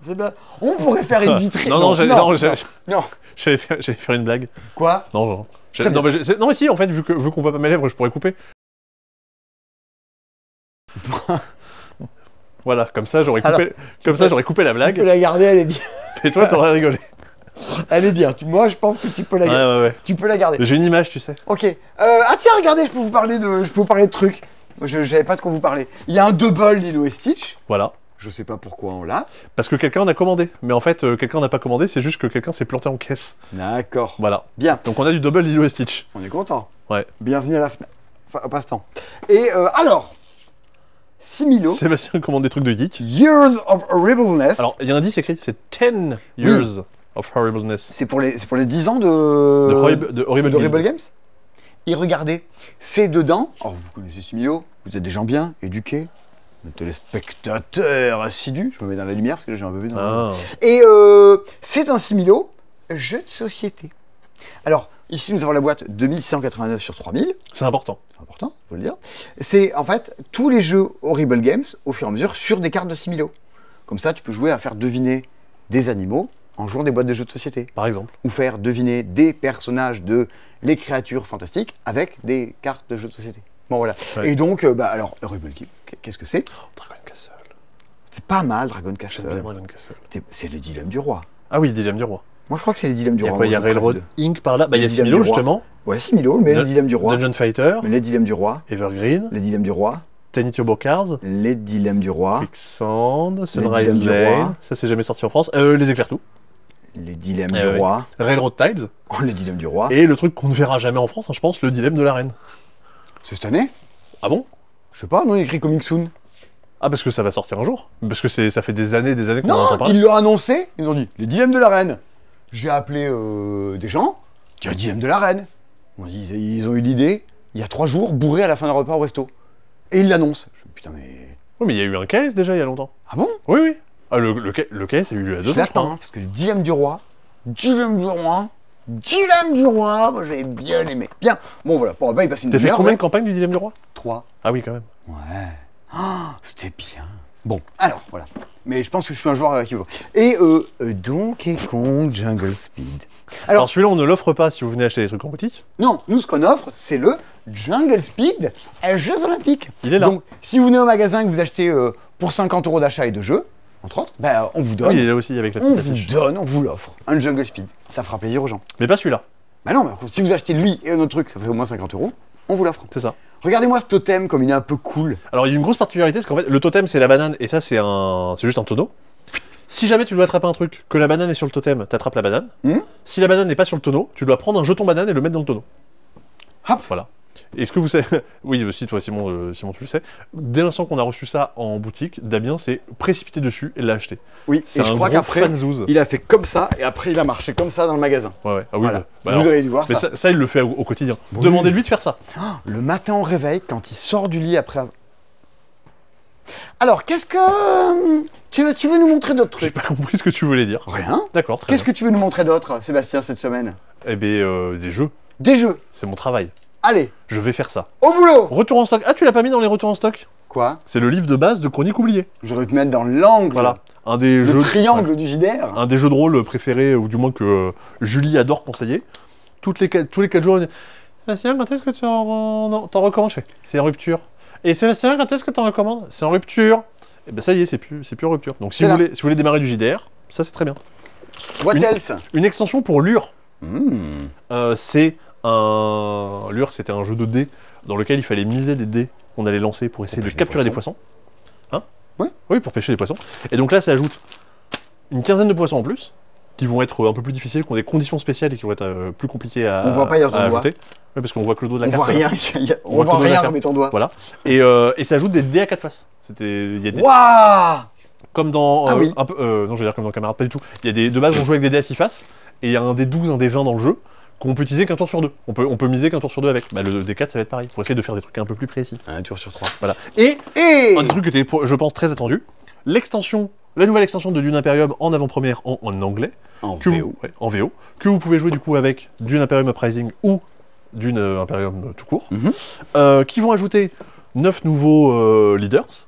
On pourrait faire une vitrine. Non, non. j'allais faire une blague. Quoi? Non, non. Très Non, mais si, en fait, vu qu'on voit pas mes lèvres, je pourrais couper. Voilà, comme ça, j'aurais coupé la Tu blague. peux la garder, elle est bien. Et toi, t'aurais rigolé. Elle est bien. Moi, je pense que tu peux la Ouais, garder. ouais, ouais. Tu peux la garder. J'ai une image, tu sais. Ok. Ah tiens, regardez, je peux vous parler de trucs. Je savais pas de quoi vous parler. Il y a un double Lilo et Stitch. Voilà. Je sais pas pourquoi on l'a. Parce que quelqu'un en a commandé. Mais en fait, quelqu'un n'a pas commandé, c'est juste que quelqu'un s'est planté en caisse. D'accord. Voilà. Bien. Donc on a du double Lilo et Stitch. On est content. Ouais. Bienvenue à la FNAC. Enfin, au passe-temps. Et alors, Similo, Sébastien commande des trucs de geek. Years of Horribleness. Alors, il y a un indice écrit, c'est 10 years of horribleness. C'est pour les 10 ans de Horrible Horrible Games. Et regardez, c'est dedans. Oh, vous connaissez Similo, vous êtes des gens bien, éduqués, des téléspectateurs assidus. Je me mets dans la lumière parce que là, j'ai un peu vu dans Ah. Et c'est un Similo jeu de société. Alors, ici, nous avons la boîte 2189 sur 3000. C'est important. C'est important, faut le dire. C'est en fait tous les jeux Horrible Games au fur et à mesure sur des cartes de Similo. Comme ça, tu peux jouer à faire deviner des animaux en jouant des boîtes de jeux de société. Par exemple. Ou faire deviner des personnages de les créatures fantastiques avec des cartes de jeux de société. Bon, voilà. Ouais. Et donc, alors, Horrible Game, qu'est-ce que c'est? Dragon Castle. C'est pas mal, Dragon J'aime Castle. bien Dragon Castle. C'est le dilemme du roi. Ah oui, Dilemme du Roi. Moi, je crois que c'est les dilemmes du Il y a roi. quoi? Il y a Moi, je Railroad préfère Inc. par là. Bah, il y a Le Dilemme Similo, du Roi. justement. Ouais, Similo, mais les dilemmes du roi. Dungeon Fighter. Mais les dilemmes du roi. Evergreen. Les dilemmes du roi. Tiny Turbo Cars. Les dilemmes du roi. Quicksand. Sunrise Dilemmes du Lane. Roi. Ça, c'est jamais sorti en France. Les éclairs tout. Les dilemmes Eh du oui. roi. Railroad Tides. Oh, les dilemmes du roi. Et le truc qu'on ne verra jamais en France, hein, je pense, le dilemme de la reine. C'est cette année? Ah bon? Je sais pas, non, il écrit Coming Soon. Ah, parce que ça va sortir un jour? Parce que ça fait des années qu'on en Non, entend parler. ils l'ont annoncé. Ils ont dit les dilemmes de la reine. J'ai appelé des gens. Tiens, dilemme de la reine. Ils ont eu l'idée. Il y a 3 jours, bourré à la fin d'un repas au resto. Et ils l'annoncent. Je me dis, putain, mais. Oui, mais il y a eu un KS déjà il y a longtemps. Ah bon? Oui, oui. Ah, le KS, il y a eu il y a 2 ans, Je je crois. l'attends, hein, parce que le dilemme du roi. Dilemme du roi. Dilemme du roi. Moi, j'ai bien aimé. Bien. Bon, voilà. Bon, on va pas y passer une T'as fait demi-heure, combien ouais. de campagnes du dilemme du roi? 3. Ah oui, quand même. Ouais. Ah, c'était bien. Bon, alors, voilà. Mais je pense que je suis un joueur qui veut. Et Donkey Kong Jungle Speed. Alors celui-là, on ne l'offre pas si vous venez acheter des trucs en boutique. Non, nous, ce qu'on offre, c'est le Jungle Speed Jeux Olympiques. Il est là. Donc, si vous venez au magasin et que vous achetez pour 50 € d'achat et de jeux, entre autres, ben, on vous Ah donne, oui, il est là aussi avec la on petite vous affiche. donne, on vous l'offre. Un Jungle Speed. Ça fera plaisir aux gens. Mais pas celui-là, Ben non, mais si vous achetez lui et un autre truc, ça fait au moins 50 €, on vous l'offre. c'est ça. Regardez-moi ce totem comme il est un peu cool. Alors il y a une grosse particularité, c'est qu'en fait, le totem, c'est la banane, et ça, c'est juste un tonneau. Si jamais tu dois attraper un truc, que la banane est sur le totem, t'attrapes la banane. Si la banane n'est pas sur le tonneau, tu dois prendre un jeton banane et le mettre dans le tonneau. Hop. Voilà. Est-ce que vous savez... Oui, aussi, toi, Simon, tu le sais. Dès l'instant qu'on a reçu ça en boutique, Damien s'est précipité dessus et l'a acheté. Oui, C'est et je un crois gros qu'après, fanzouze. il a fait comme ça, et après, il a marché comme ça dans le magasin. Ouais, ouais. Ah oui, Voilà. bah, Vous alors, avez dû voir mais ça. ça, il le fait au quotidien. Oui. Demandez-lui de faire ça. Le matin au réveil, quand il sort du lit après... Alors, qu'est-ce que... Tu veux nous montrer d'autres J'ai trucs? pas compris ce que tu voulais dire. Rien. D'accord, très Qu'est-ce bien. que tu veux nous montrer d'autre, Sébastien, cette semaine? Eh bien, des jeux. Des jeux. C'est mon travail. Allez, Je vais faire ça. au boulot. Retour en stock. Ah, tu l'as pas mis dans les retours en stock? Quoi? C'est le livre de base de Chronique oubliée. J'aurais pu mettre dans l'angle. Voilà. Un des Le jeux... triangle du JDR. Un des jeux de rôle préférés, ou du moins que Julie adore conseiller. Tous les 4 jours, elle dit Sébastien, quand est-ce que tu t'en recommandes? Je fais, c'est en rupture. Et Sébastien, quand est-ce que t'en recommandes? C'est en rupture. Et ben ça y est, c'est plus en rupture. Donc si C'est vous, là. voulez démarrer du JDR, ça c'est très bien. What Une- else? Une extension pour Lure. Hmm. Lure, c'était un jeu de dés dans lequel il fallait miser des dés qu'on allait lancer pour essayer de pêcher des capturer des poissons. poissons. Hein? Ouais. Oui, pour pêcher des poissons. Et donc là, ça ajoute une quinzaine de poissons en plus, qui vont être un peu plus difficiles, qui ont des conditions spéciales et qui vont être plus compliquées à, On voit pas, il y a ton à doigt. ajouter. Ouais, parce qu'on voit que le dos de la On carte. voit là. rien. On voit voit que de la rien, carte. mais ton doigt. Voilà. Et ça ajoute des dés à 4 faces. Il y a des, Waouh! comme dans... Ah oui. un peu, non, je veux dire comme dans Camarade, pas du tout. Il y a de base, on joue avec des dés à 6 faces, et il y a un des 12, un des 20 dans le jeu, qu'on peut utiliser qu'un tour sur 2. On peut miser qu'un tour sur 2 avec. Bah, le D4, ça va être pareil, pour essayer de faire des trucs un peu plus précis. Un tour sur 3. Voilà. Et Et un des trucs qui était, je pense, très attendu, l'extension la nouvelle extension de Dune Imperium en avant-première en anglais. En que VO. En VO. Que vous pouvez jouer du coup avec Dune Imperium Uprising ou Dune Imperium tout court. Qui vont ajouter 9 nouveaux leaders,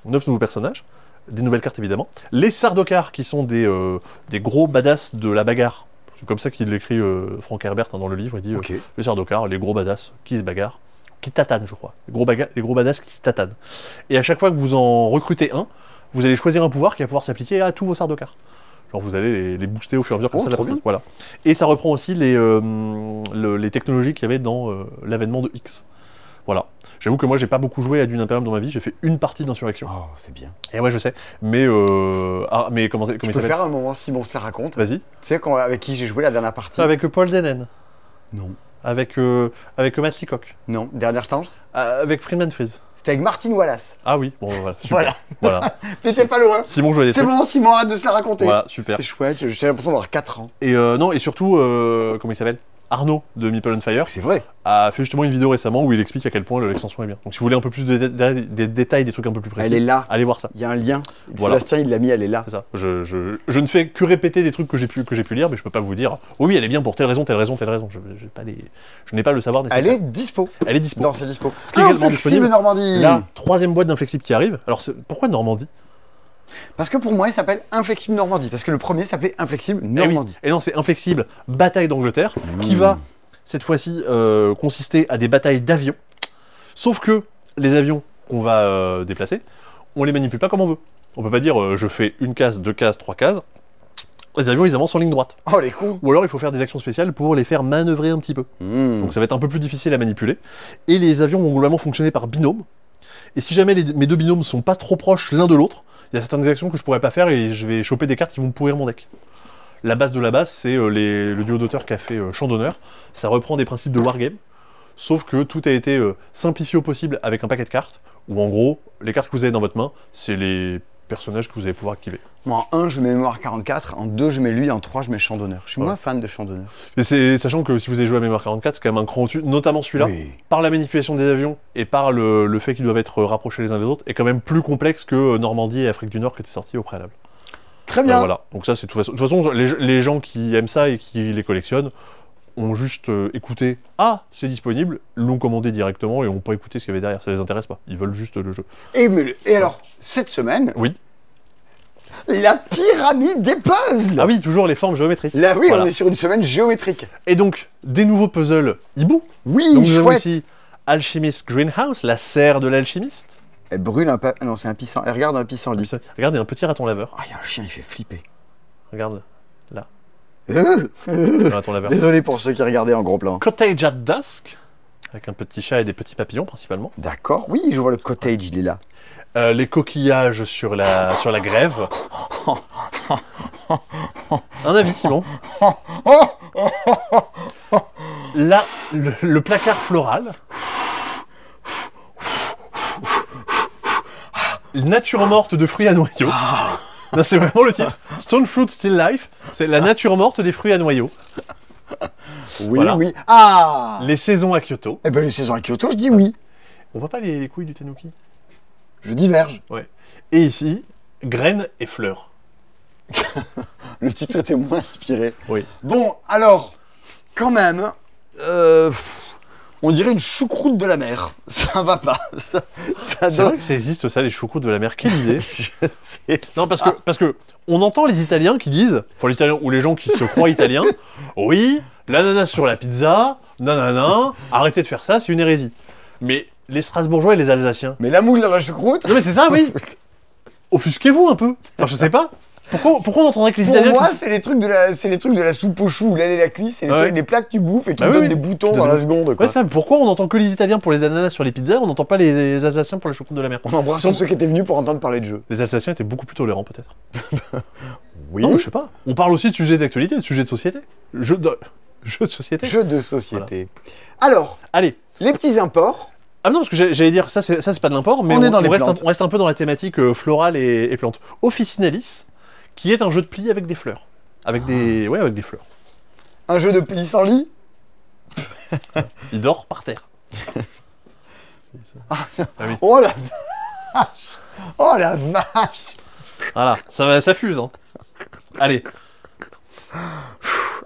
9 nouveaux personnages, des nouvelles cartes évidemment. Les Sardaukar qui sont des gros badass de la bagarre. C'est comme ça qu'il l'écrit Frank Herbert dans le livre. Il dit les Sardaukar, les gros badass qui se bagarrent, qui tatanent je crois. Les gros badass qui se tatanent. Et à chaque fois que vous en recrutez un, vous allez choisir un pouvoir qui va pouvoir s'appliquer à tous vos Sardaukar. Genre vous allez les booster au fur et à mesure comme ça la partie. Voilà. Et ça reprend aussi les technologies qu'il y avait dans l'avènement de X. Voilà. J'avoue que moi j'ai pas beaucoup joué à Dune Imperium dans ma vie, j'ai fait une partie d'Insurrection. Oh, c'est bien. Et ouais je sais. Mais comment il s'appelle ? Je peux faire un moment si bon se la raconte. Vas-y. Tu sais avec qui j'ai joué la dernière partie ? Avec Paul Denen. Non. Avec Matt Leacock. Non. Dernière chance ? Avec Friedman Freeze. C'était avec Martin Wallace. Ah oui, bon voilà, super. Voilà. T'étais pas loin. Simon jouait des trucs. C'est bon, Simon, arrête de se la raconter. Voilà, super. C'est chouette, j'ai l'impression d'avoir 4 ans. Et non, et surtout, comment il s'appelle ? Arnaud de Meeple on Fire. C'est vrai. A fait justement une vidéo récemment où il explique à quel point l'extension est bien. Donc si vous voulez un peu plus des détails, des trucs un peu plus précis, elle est là. Allez voir ça. Il y a un lien. Voilà. Sébastien, il l'a mis, elle est là. C'est ça. Je ne fais que répéter des trucs que j'ai pu lire, mais je peux pas vous dire oui, elle est bien pour telle raison, telle raison, telle raison. Je n'ai pas le savoir nécessaire. Elle est dispo. Elle est dispo. Dans ses dispo. Ce qui est également disponible. Normandie. La 3e boîte d'Inflexible qui arrive. Alors pourquoi Normandie ? Parce que pour moi, il s'appelle Inflexible Normandie. Parce que le premier s'appelait Inflexible Normandie. Et non, c'est Inflexible Bataille d'Angleterre qui va cette fois-ci consister à des batailles d'avions. Sauf que les avions qu'on va déplacer, on les manipule pas comme on veut. On peut pas dire je fais une case, 2 cases, 3 cases. Les avions ils avancent en ligne droite. Oh les cons. Ou alors il faut faire des actions spéciales pour les faire manœuvrer un petit peu. Donc ça va être un peu plus difficile à manipuler. Et les avions vont globalement fonctionner par binôme. Et si jamais mes deux binômes sont pas trop proches l'un de l'autre, il y a certaines actions que je pourrais pas faire et je vais choper des cartes qui vont me pourrir mon deck. La base de la base, c'est le duo d'auteurs qui a fait Champ d'honneur. Ça reprend des principes de Wargame, sauf que tout a été simplifié au possible avec un paquet de cartes, où en gros, les cartes que vous avez dans votre main, c'est les personnages que vous allez pouvoir activer. Moi, en 1, je mets Mémoire 44, en 2, je mets lui, en 3, je mets Champ d'honneur. Je suis moins fan de Champ d'honneur. Sachant que si vous avez joué à Mémoire 44, c'est quand même un cran au-dessus, notamment celui-là, par la manipulation des avions et par le fait qu'ils doivent être rapprochés les uns des autres, est quand même plus complexe que Normandie et Afrique du Nord qui étaient sortis au préalable. Très bien. Voilà, donc ça c'est de toute façon les gens qui aiment ça et qui les collectionnent ont juste écouté « Ah, c'est disponible », l'ont commandé directement et n'ont pas écouté ce qu'il y avait derrière, ça les intéresse pas, ils veulent juste le jeu. Et alors, cette semaine, oui. La pyramide des puzzles. Ah oui, toujours les formes géométriques. Là oui, voilà. On est sur une semaine géométrique. Et donc, des nouveaux puzzles hibou. Oui, donc, nous avons ici Alchemist Greenhouse, la serre de l'alchimiste. Elle brûle un non, c'est un pissenlit. Elle regarde un pissenlit. Regarde, il y a un petit raton laveur. Ah, il y a un chien, il fait flipper. Regarde, là. Un raton laveur. Désolé pour ceux qui regardaient en gros plan. Cottage at Dusk, avec un petit chat et des petits papillons principalement. D'accord, oui, je vois le cottage, il est là. Les coquillages sur la grève. Un avis, Simon. Là, le placard floral. Nature morte de fruits à noyaux. Non, c'est vraiment le titre. Stone Fruit Still Life. C'est la nature morte des fruits à noyaux. Oui, voilà. Oui. Ah. Les saisons à Kyoto. Eh ben, les saisons à Kyoto, je dis oui. On voit pas les couilles du tanuki. Je diverge. Ouais. Et ici, graines et fleurs. Le titre était moins inspiré. Oui. Bon, alors, quand même, on dirait une choucroute de la mer. Ça va pas. C'est vrai que ça existe, ça, les choucroutes de la mer. Quelle idée. Je sais. Non, parce que on entend les Italiens qui disent, enfin les Italiens ou les gens qui se croient italiens, oui, l'ananas sur la pizza, nanana, arrêtez de faire ça, c'est une hérésie. Mais les Strasbourgeois et les Alsaciens. Mais la moule dans la choucroute. Non mais c'est ça, oui. Offusquez-vous un peu. Enfin, je sais pas. Pourquoi on entendrait que les Italiens... Pour moi, c'est les trucs de la soupe aux choux où l'aile et la cuisse, c'est les plats que tu bouffes et qui te donnent des boutons dans la seconde. Quoi. Ouais, ça, pourquoi on entend que les Italiens pour les ananas sur les pizzas, on n'entend pas les Alsaciens pour les choucroutes de la mer? On embrasse tous ceux qui étaient venus pour entendre parler de jeux. Les Alsaciens étaient beaucoup plus tolérants, peut-être. Oui. Non, je sais pas. On parle aussi de sujets d'actualité, de sujets de société. Jeux de société. Jeux de société. Voilà. Alors, allez. Les petits imports. Ah non, parce que j'allais dire, ça c'est pas de l'import, mais on reste un peu dans la thématique florale et plantes. Officinalis, qui est un jeu de pli avec des fleurs. Avec des fleurs. Un jeu de pli sans lit. Il dort par terre. Ah oui. Oh la vache. Oh la vache. Voilà, ça fuse, hein. Allez.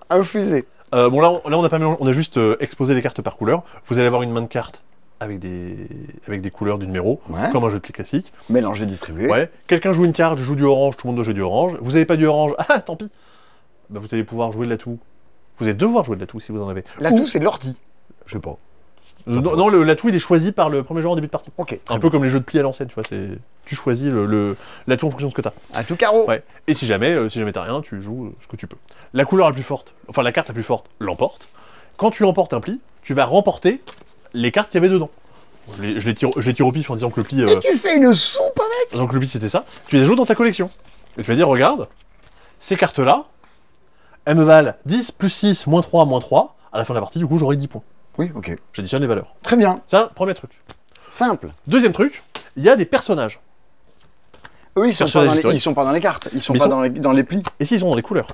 Infusé. Bon, là, on a pas mélangé, on a juste exposé les cartes par couleur. Vous allez avoir une main de cartes avec des couleurs du numéro, Ouais. comme un jeu de pli classique. Mélanger, distribuer. Ouais. Quelqu'un joue une carte, joue du orange, tout le monde doit jouer du orange. Vous n'avez pas du orange, ah, tant pis. Bah, vous allez pouvoir jouer de l'atout. Vous allez devoir jouer de l'atout si vous en avez. L'atout, c'est l'ordi. Je sais pas. Non, l'atout, il est choisi par le premier joueur en début de partie. Ok. Un peu comme les jeux de pli à l'ancienne, tu vois. Tu choisis l'atout en fonction de ce que t'as. À tout carreau. Ouais. Et si jamais t'as rien, tu joues ce que tu peux. La couleur la plus forte, enfin la carte la plus forte, l'emporte. Quand tu emportes un pli, tu vas remporter les cartes qu'il y avait dedans. Je les tire au pif en disant que le pli. Et tu fais une soupe avec. En disant que le pli c'était ça. Tu les ajoutes dans ta collection. Et tu vas dire, regarde, ces cartes-là, elles me valent 10 plus 6 moins 3 moins 3. À la fin de la partie, du coup, j'aurai 10 points. Oui, ok. J'additionne les valeurs. Très bien. Ça, premier truc. Simple. Deuxième truc, il y a des personnages. Eux, ils sont pas dans les cartes. Ils sont Mais pas ils sont- dans les plis. Et s'ils sont dans les couleurs.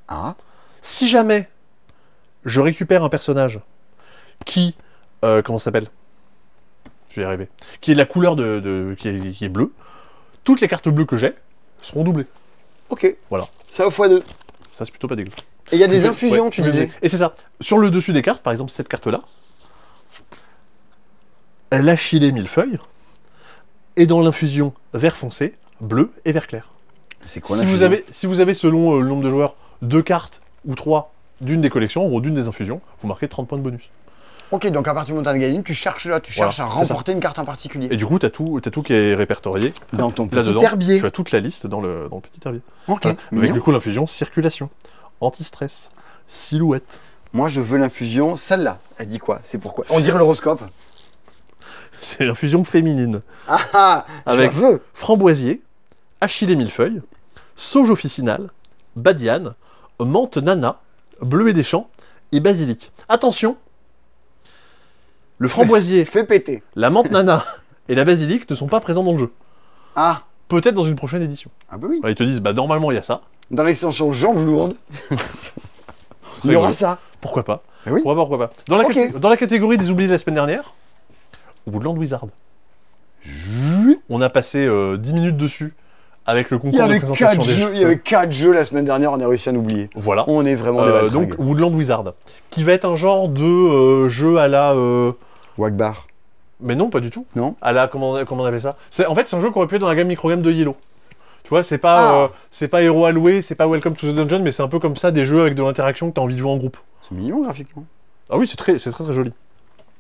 Ah. Si jamais je récupère un personnage qui, comment ça s'appelle? Je vais y arriver. Qui est de la couleur qui est bleu, toutes les cartes bleues que j'ai seront doublées. Ok. Voilà. Ça au x2. Ça, c'est plutôt pas dégueu. Et il y a des Ouais, infusions, tu disais. Et c'est ça. Sur le dessus des cartes, par exemple, cette carte-là, l'achillée millefeuille, et dans l'infusion vert foncé, bleu et vert clair. C'est quoi Si l'infusion vous avez, selon le nombre de joueurs, 2 cartes ou 3 d'une des collections, ou d'une des infusions, vous marquez 30 points de bonus. Ok, donc à partir du moment où tu as gagné, tu cherches à Voilà, remporter une carte en particulier. Et du coup, t'as tout qui est répertorié. Dans ton petit Là-dedans, herbier. tu as toute la liste dans le petit herbier. Ok. Voilà. Avec mignon. du coup l'infusion circulation, anti-stress, silhouette. Moi, je veux l'infusion, celle-là. Elle dit quoi? C'est pourquoi? On dirait l'horoscope. C'est l'infusion féminine. Ah ah. Avec Je veux. framboisier, achillée millefeuille, sauge officinale, badiane, menthe nana, bleuet des champs et basilic. Attention, le framboisier, Fais péter. la menthe nana et la basilic ne sont pas présents dans le jeu. Ah. Peut-être dans une prochaine édition. Ah bah oui. Voilà, ils te disent, bah normalement il y a ça. Dans l'extension jambes lourdes, C'est il y aura rigolo. ça. Pourquoi pas? Ah oui. Pourquoi pas? Ok. Dans la catégorie des oubliés de la semaine dernière, Woodland Wizard. On a passé 10 minutes dessus avec le Il y concours de avait présentation 4 des jeux. Il y avait 4 jeux la semaine dernière, on a réussi à en oublier. Voilà. On est vraiment des baltringues. Donc Woodland Wizard, qui va être un genre de jeu à la... Wagbar. Mais non, pas du tout. Non. À la... Comment on appelle ça? En fait, c'est un jeu qui aurait pu être dans la gamme microgame de Yellow. Tu vois, c'est pas Hero Alloué, c'est pas Welcome to the Dungeon, mais c'est un peu comme ça, des jeux avec de l'interaction que tu as envie de jouer en groupe. C'est mignon graphiquement. Ah oui, c'est très joli.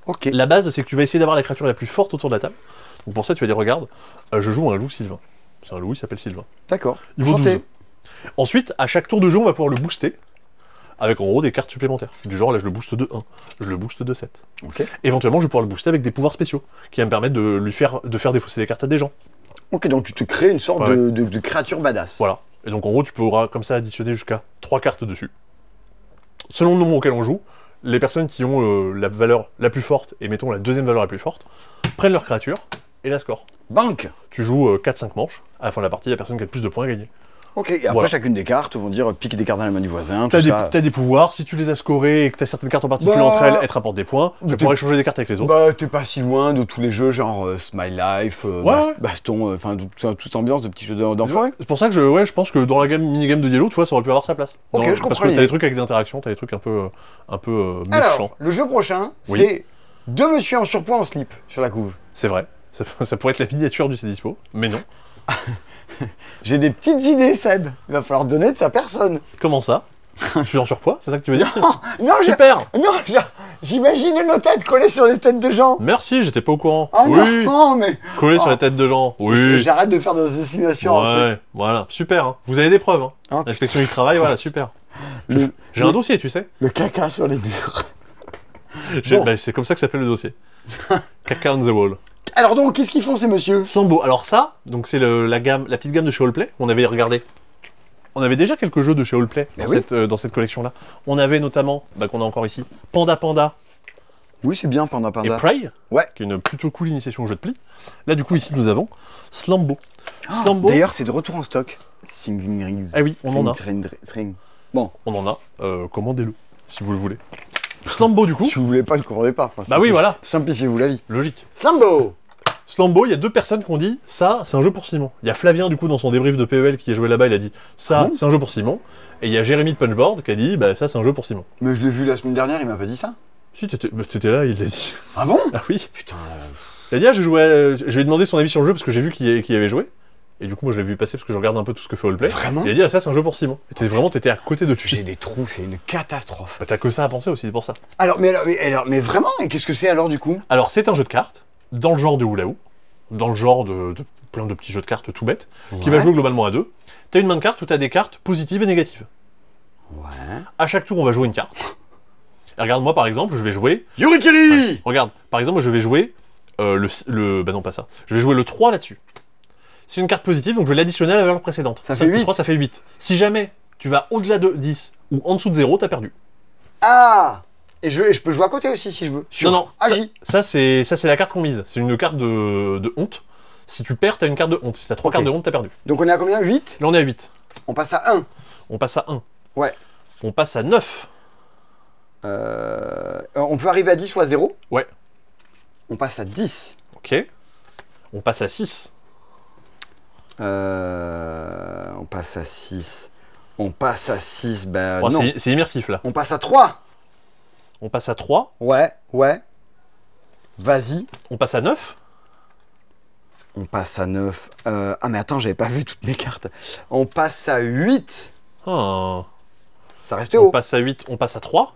Ok. La base, c'est que tu vas essayer d'avoir la créature la plus forte autour de la table. Donc pour ça, tu vas dire, regarde, je joue un loup Sylvain. C'est un loup, il s'appelle Sylvain. D'accord. Il vaut Chanté. 12. Ensuite, à chaque tour de jeu, on va pouvoir le booster. Avec en gros des cartes supplémentaires. Du genre, là, je le booste de 1. Je le booste de 7. Ok. Éventuellement, je vais pouvoir le booster avec des pouvoirs spéciaux. Qui va me permettre de faire défausser des cartes à des gens. Ok, donc tu te crées une sorte Ouais. de créature badass. Voilà. Et donc, en gros, tu pourras comme ça additionner jusqu'à 3 cartes dessus. Selon le nombre auquel on joue, les personnes qui ont la valeur la plus forte, et mettons la deuxième valeur la plus forte, prennent leur créature et la score. Banque. Tu joues 4-5 manches. À la fin de la partie, la personne qui a le plus de points à gagner. Ok, et après Voilà. chacune des cartes vont dire pique des cartes dans la main du voisin, T'as tout ça. des pouvoirs, si tu les as scorés et que t'as certaines cartes en particulier Bah, entre elles, elles te rapportent des points, tu t'es- pourras échanger des cartes avec les autres. Bah, t'es pas si loin de tous les jeux, genre Smile Life, Ouais. Baston, enfin, toute ambiance de petits jeux d'enfoirés. C'est pour ça que je pense que dans la gamme minigame de Yellow, tu vois, ça aurait pu avoir sa place. Ok, je Parce comprends que t'as l'idée. des trucs avec des interactions, t'as des trucs un peu méchants. Alors, le jeu prochain, Oui. c'est deux monsieur en surpoids en slip sur la couve. C'est vrai. Ça pourrait être la miniature du Cdispo, mais non. J'ai des petites idées, Seb. Il va falloir donner de sa personne. Comment ça? Je suis en surpoids, c'est ça que tu veux dire? Non, Super. j'imaginais nos têtes collées sur des têtes de gens. Merci, j'étais pas au courant. Oh oui, non, mais collé sur Oh. la tête de gens. Oui. j'arrête de faire des assassinations. entre eux. Ouais, voilà, super. Hein. Vous avez des preuves. Hein. Hein, L'inspection du travail, voilà, super. le, J'ai un dossier, tu sais. le caca sur les murs. Bon. Bah, c'est comme ça que s'appelle le dossier. Caca on the wall. Alors donc, qu'est-ce qu'ils font ces messieurs? Slambo. Alors ça, donc c'est la petite gamme de chez Allplay. On avait regardé. On avait déjà quelques jeux de chez Allplay Bah dans, oui. dans cette collection-là. On avait notamment, qu'on a encore ici, Panda Panda Oui, c'est bien, Panda et Panda. Prey, Ouais. qui est une plutôt cool initiation au jeu de pli. Là, du coup, ici, nous avons Slambo. Ah, Slambo. D'ailleurs, c'est de retour en stock. Sing Rings. Ah oui, on en a. String. Bon, On en a. Commandez-le, si vous le voulez. Slambo, du coup. si vous voulez pas, le commandez pas. Enfin, Bah oui, voilà. Simplifiez-vous la vie. Logique. Slambo. Slambo, il y a 2 personnes qui ont dit ça, c'est un jeu pour Simon. Il y a Flavien, du coup, dans son débrief de PEL qui est joué là-bas, il a dit ça, c'est un jeu pour Simon. Et il y a Jérémy de Punchboard qui a dit bah ça, c'est un jeu pour Simon. Mais je l'ai vu la semaine dernière, il m'a pas dit ça. Si, t'étais là, il l'a dit. Ah bon? Ah oui. Putain. Il a dit, ah, j'ai joué je lui ai demandé son avis sur le jeu parce que j'ai vu qu'il y avait joué. Et du coup, moi, je l'ai vu passer parce que je regarde un peu tout ce que fait Allplay. Vraiment? Il a dit, ah, ça, c'est un jeu pour Simon. Et t'étais à côté de J'ai tu. des trous, c'est une catastrophe. Bah, t'as que ça à penser aussi, c'est pour ça. Mais vraiment? Et qu'est-ce que c'est alors du coup? Alors, c'est un jeu de cartes, dans le genre de Oula Ou, dans le genre de plein de petits jeux de cartes tout bêtes, qui va jouer globalement à 2. T'as une main de cartes où t'as des cartes positives et négatives. Ouais. À chaque tour, on va jouer une carte. Et regarde, moi, par exemple, je vais jouer... Yurikiri! Regarde, par exemple, je vais jouer bah non, pas ça. Je vais jouer le 3 là-dessus. C'est une carte positive, donc je vais l'additionner à la valeur précédente. Ça fait plus 8. 3, ça fait 8. Si jamais tu vas au-delà de 10 ou en dessous de 0, t'as perdu. Ah! Et je peux jouer à côté aussi si je veux. Sur Non, Agi. ça c'est la carte qu'on mise. C'est une carte de honte. Si tu perds, t'as une carte de honte. Si t'as 3 cartes de honte, t'as perdu. Donc on est à combien? 8? Là, on est à 8. On passe à 1. On passe à 1. Ouais. On passe à 9. On peut arriver à 10 ou à 0? Ouais. On passe à 10. Ok. On passe à 6. On passe à 6. On passe à 6, bah Oh, non. c'est immersif là. On passe à 3. On passe à 3. Ouais. Vas-y. On passe à 9. On passe à 9. Ah mais attends, j'avais pas vu toutes mes cartes. On passe à 8. Ah. Ça restait On haut. passe à 8. On passe à 3.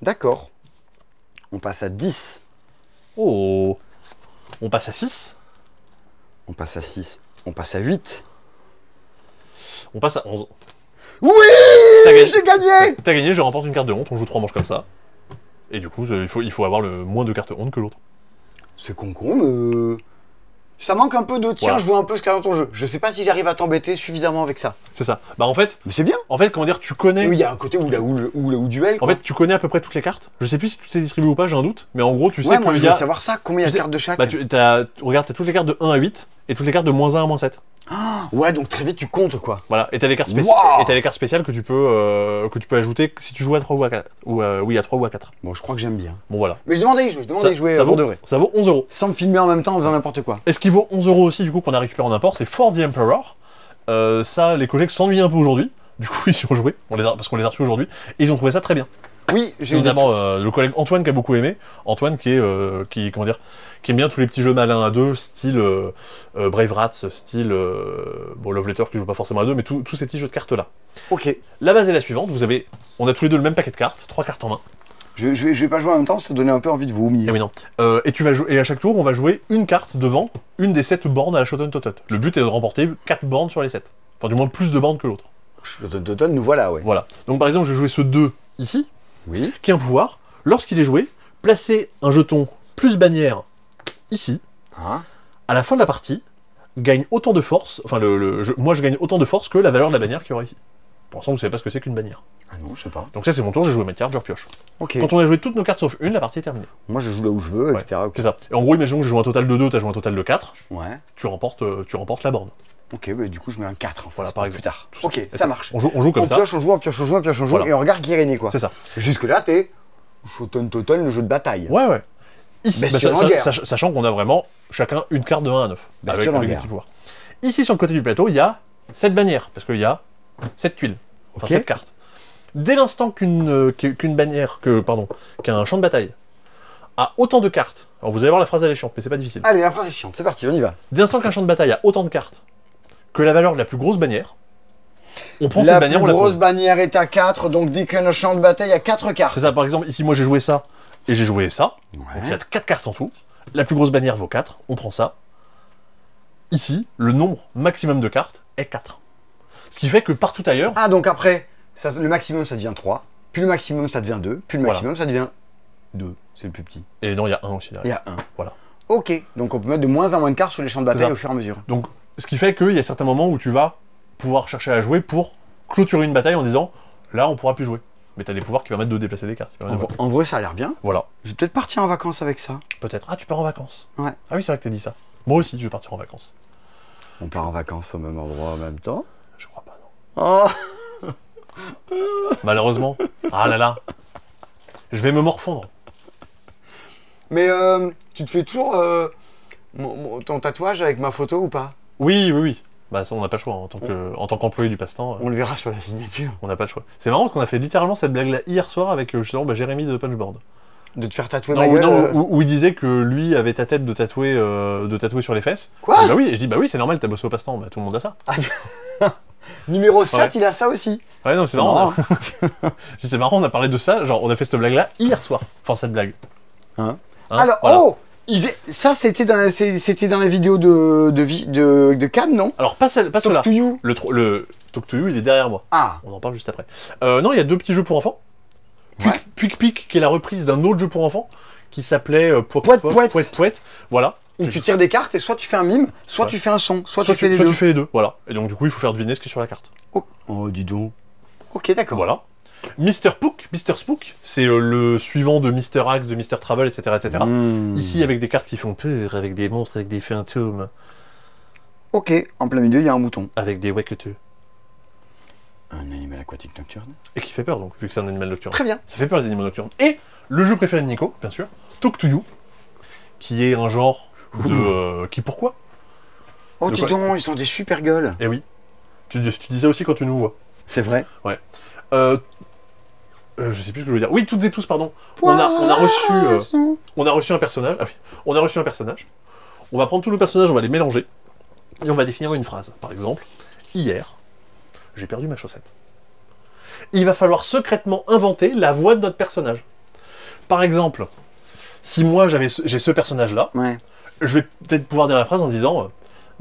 D'accord. On passe à 10. Oh. On passe à 6. On passe à 6. On passe à 8. On passe à 11. Oui! T'as gagné. J'ai gagné! T'as gagné, je remporte une carte de honte, on joue 3 manches comme ça. Et du coup, il faut avoir le moins de cartes honte que l'autre. C'est con, mais... Ça manque un peu de tiens, Voilà. je vois un peu ce qu'il y a dans ton jeu. Je sais pas si j'arrive à t'embêter suffisamment avec ça. C'est ça. Bah en fait, Mais c'est bien. comment dire, tu connais... Oui, il y a un côté où duel. En Quoi. fait, tu connais à peu près toutes les cartes. Je sais plus si tout est distribué ou pas, j'ai un doute. Mais en gros, tu sais ouais, moi je qu'il y veux a... savoir ça. Combien il y a de tu sais- cartes de chaque? Bah regarde, t'as toutes les cartes de 1 à 8 et toutes les cartes de moins 1 à moins 7. Ouais, donc très vite tu comptes quoi. Voilà. Et t'as les cartes Wow. et t'as les cartes spéciales que tu peux ajouter si tu joues à 3 ou à 4. Oui, à 3 ou à 4. Bon, je crois que j'aime bien. Bon voilà. Mais je demandais y jouer, Ça pour vaut, de vrai. ça vaut 11 €. Sans me filmer en même temps en faisant n'importe quoi. Et ce qui vaut 11 € aussi, du coup, qu'on a récupéré en import, c'est For the Emperor. Ça, les collègues s'ennuyaient un peu aujourd'hui. Du coup, ils y ont joué, parce qu'on les a reçus aujourd'hui. Et ils ont trouvé ça très bien. Oui, j'ai eu des... Notamment le collègue Antoine qui a beaucoup aimé. Antoine qui aime bien tous les petits jeux malins à 2, style Brave Rats, style Love Letter qui joue pas forcément à 2, mais tous ces petits jeux de cartes là. Ok. La base est la suivante, on a tous les deux le même paquet de cartes, 3 cartes en main. Je vais pas jouer en même temps, ça donnait un peu envie de vous humilier. Et oui non. Et à chaque tour, on va jouer une carte devant une des 7 bornes à la Shoten Totot. Le but est de remporter 4 bornes sur les 7. Enfin du moins plus de bornes que l'autre. D'automne, nous voilà, ouais. Voilà. Donc par exemple, je vais jouer ce 2 ici, Oui. qui a un pouvoir, lorsqu'il est joué, placer un jeton plus bannière ici, Ah. à la fin de la partie, gagne autant de force, enfin moi je gagne autant de force que la valeur de la bannière qu'il y aura ici. Pour l'instant, vous savez pas ce que c'est qu'une bannière. Ah non, je sais pas. Donc ça c'est mon tour, j'ai joué ma carte, je repioche. Ok. Quand on a joué toutes nos cartes sauf une, la partie est terminée. Moi je joue là où je veux, Ouais, etc. Ok. C'est ça. Et en gros, imaginons que je joue un total de 2, t'as joué un total de 4, Ouais. tu remportes la borne. Ok, bah du coup je mets un 4 en fait. Voilà, par exemple. Plus tard. Tout ça. Ok, Et ça marche. On joue comme On ça. pioche, on joue, on pioche, on joue, on pioche, on joue, Voilà. et on regarde qui est gagné quoi. C'est ça. Jusque là, t'es Shoten Toton, le jeu de bataille. Ouais. Ici, Bestiole en guerre. sachant qu'on a vraiment chacun une carte de 1 à 9. Bestiole en avec des guerre. petits pouvoirs. Ici, sur le côté du plateau, il y a 7 bannières, parce qu'il y a 7 tuiles, enfin Ok. 7 cartes. Dès l'instant qu'un champ de bataille a autant de cartes, alors vous allez voir la phrase alléchante, mais c'est pas difficile. Allez, la phrase est chiante, c'est parti, on y va. Dès l'instant qu'un champ de bataille a autant de cartes que la valeur de la plus grosse bannière, on prend La cette bannière, plus on la grosse pose. bannière est à 4, donc dès qu'un champ de bataille a 4 cartes. C'est ça, par exemple, ici moi j'ai joué ça, et j'ai joué ça, donc il y a 4 cartes en tout. La plus grosse bannière vaut 4, on prend ça. Ici, le nombre maximum de cartes est 4. Ce qui fait que partout ailleurs, Ah, donc après, le maximum ça devient 3, puis le maximum ça devient 2, puis le maximum ça devient 2, c'est le plus petit. et non, il y a 1 aussi Il derrière. y a 1. Voilà. Ok, donc on peut mettre de moins en moins de cartes sur les champs de bataille ça. au fur et à mesure. Donc, ce qui fait qu'il y a certains moments où tu vas pouvoir chercher à jouer pour clôturer une bataille en disant là on pourra plus jouer. Mais t'as des pouvoirs qui permettent de déplacer des cartes. En vrai, ça a l'air bien. Voilà, Je vais peut-être partir en vacances avec ça. peut-être. Ah, tu pars en vacances. Ouais. Ah oui, c'est vrai que t'as dit ça. Moi aussi, je vais partir en vacances. On part en vacances au même endroit en même temps. Je crois pas, non. Oh, Malheureusement. Ah là là. Je vais me morfondre. mais tu te fais toujours ton tatouage avec ma photo ou pas? Oui, oui, oui. Bah ça, on n'a pas le choix, en tant qu'employé du passe-temps. On le verra sur la signature. On n'a pas le choix. C'est marrant qu'on a fait littéralement cette blague-là hier soir avec justement Jérémy de Punchboard. De te faire tatouer Non, ma gueule. où il disait que lui avait ta tête de tatouer sur les fesses. Quoi? Et bah oui, et je dis bah oui, c'est normal, t'as bossé au passe-temps, bah tout le monde a ça. Numéro 7, Ouais. il a ça aussi. Ouais, non, c'est marrant. Je dis, c'est marrant, on a parlé de ça, genre on a fait cette blague-là hier soir. Enfin, cette blague. Hein Hein, Alors, voilà. oh ça, c'était dans la vidéo de Cannes, non? Alors, pas Talk cela. to you. Le Talk to You, il est derrière moi. Ah, On en parle juste après. Non, il y a 2 petits jeux pour enfants. Ouais. Puic Pic, qui est la reprise d'un autre jeu pour enfants, qui s'appelait Pouet Pouet. Pouet. Voilà. où tu tires des cartes et soit tu fais un mime, soit Ouais. tu fais un son, soit tu fais les soit deux. tu fais les deux, voilà. Et donc, du coup, il faut faire deviner ce qui est sur la carte. Oh, dis donc. Ok, d'accord. Voilà. Mr. Spook, c'est le suivant de Mr. Axe, de Mr. Travel, etc. etc. Mmh. Ici, avec des cartes qui font peur, avec des monstres, avec des fantômes, Ok, en plein milieu, il y a un mouton. avec des wacketeux. Un animal aquatique nocturne. Et qui fait peur, donc, vu que c'est un animal nocturne. Très bien. Ça fait peur, les animaux nocturnes. Et le jeu préféré de Nico, bien sûr, Talk to You, qui est un genre de... qui pourquoi? Oh, De dis quoi donc, ils ont des super gueules. Eh oui. Tu dis ça aussi quand tu nous vois. C'est vrai. Je sais plus ce que je veux dire. Oui, toutes et tous, pardon. On a reçu un personnage. Ah oui. On a reçu un personnage. On va prendre tous nos personnages, on va les mélanger. Et on va définir une phrase. Par exemple, hier, j'ai perdu ma chaussette. Il va falloir secrètement inventer la voix de notre personnage. Par exemple, si moi j'ai ce personnage-là, Ouais. je vais peut-être pouvoir dire la phrase en disant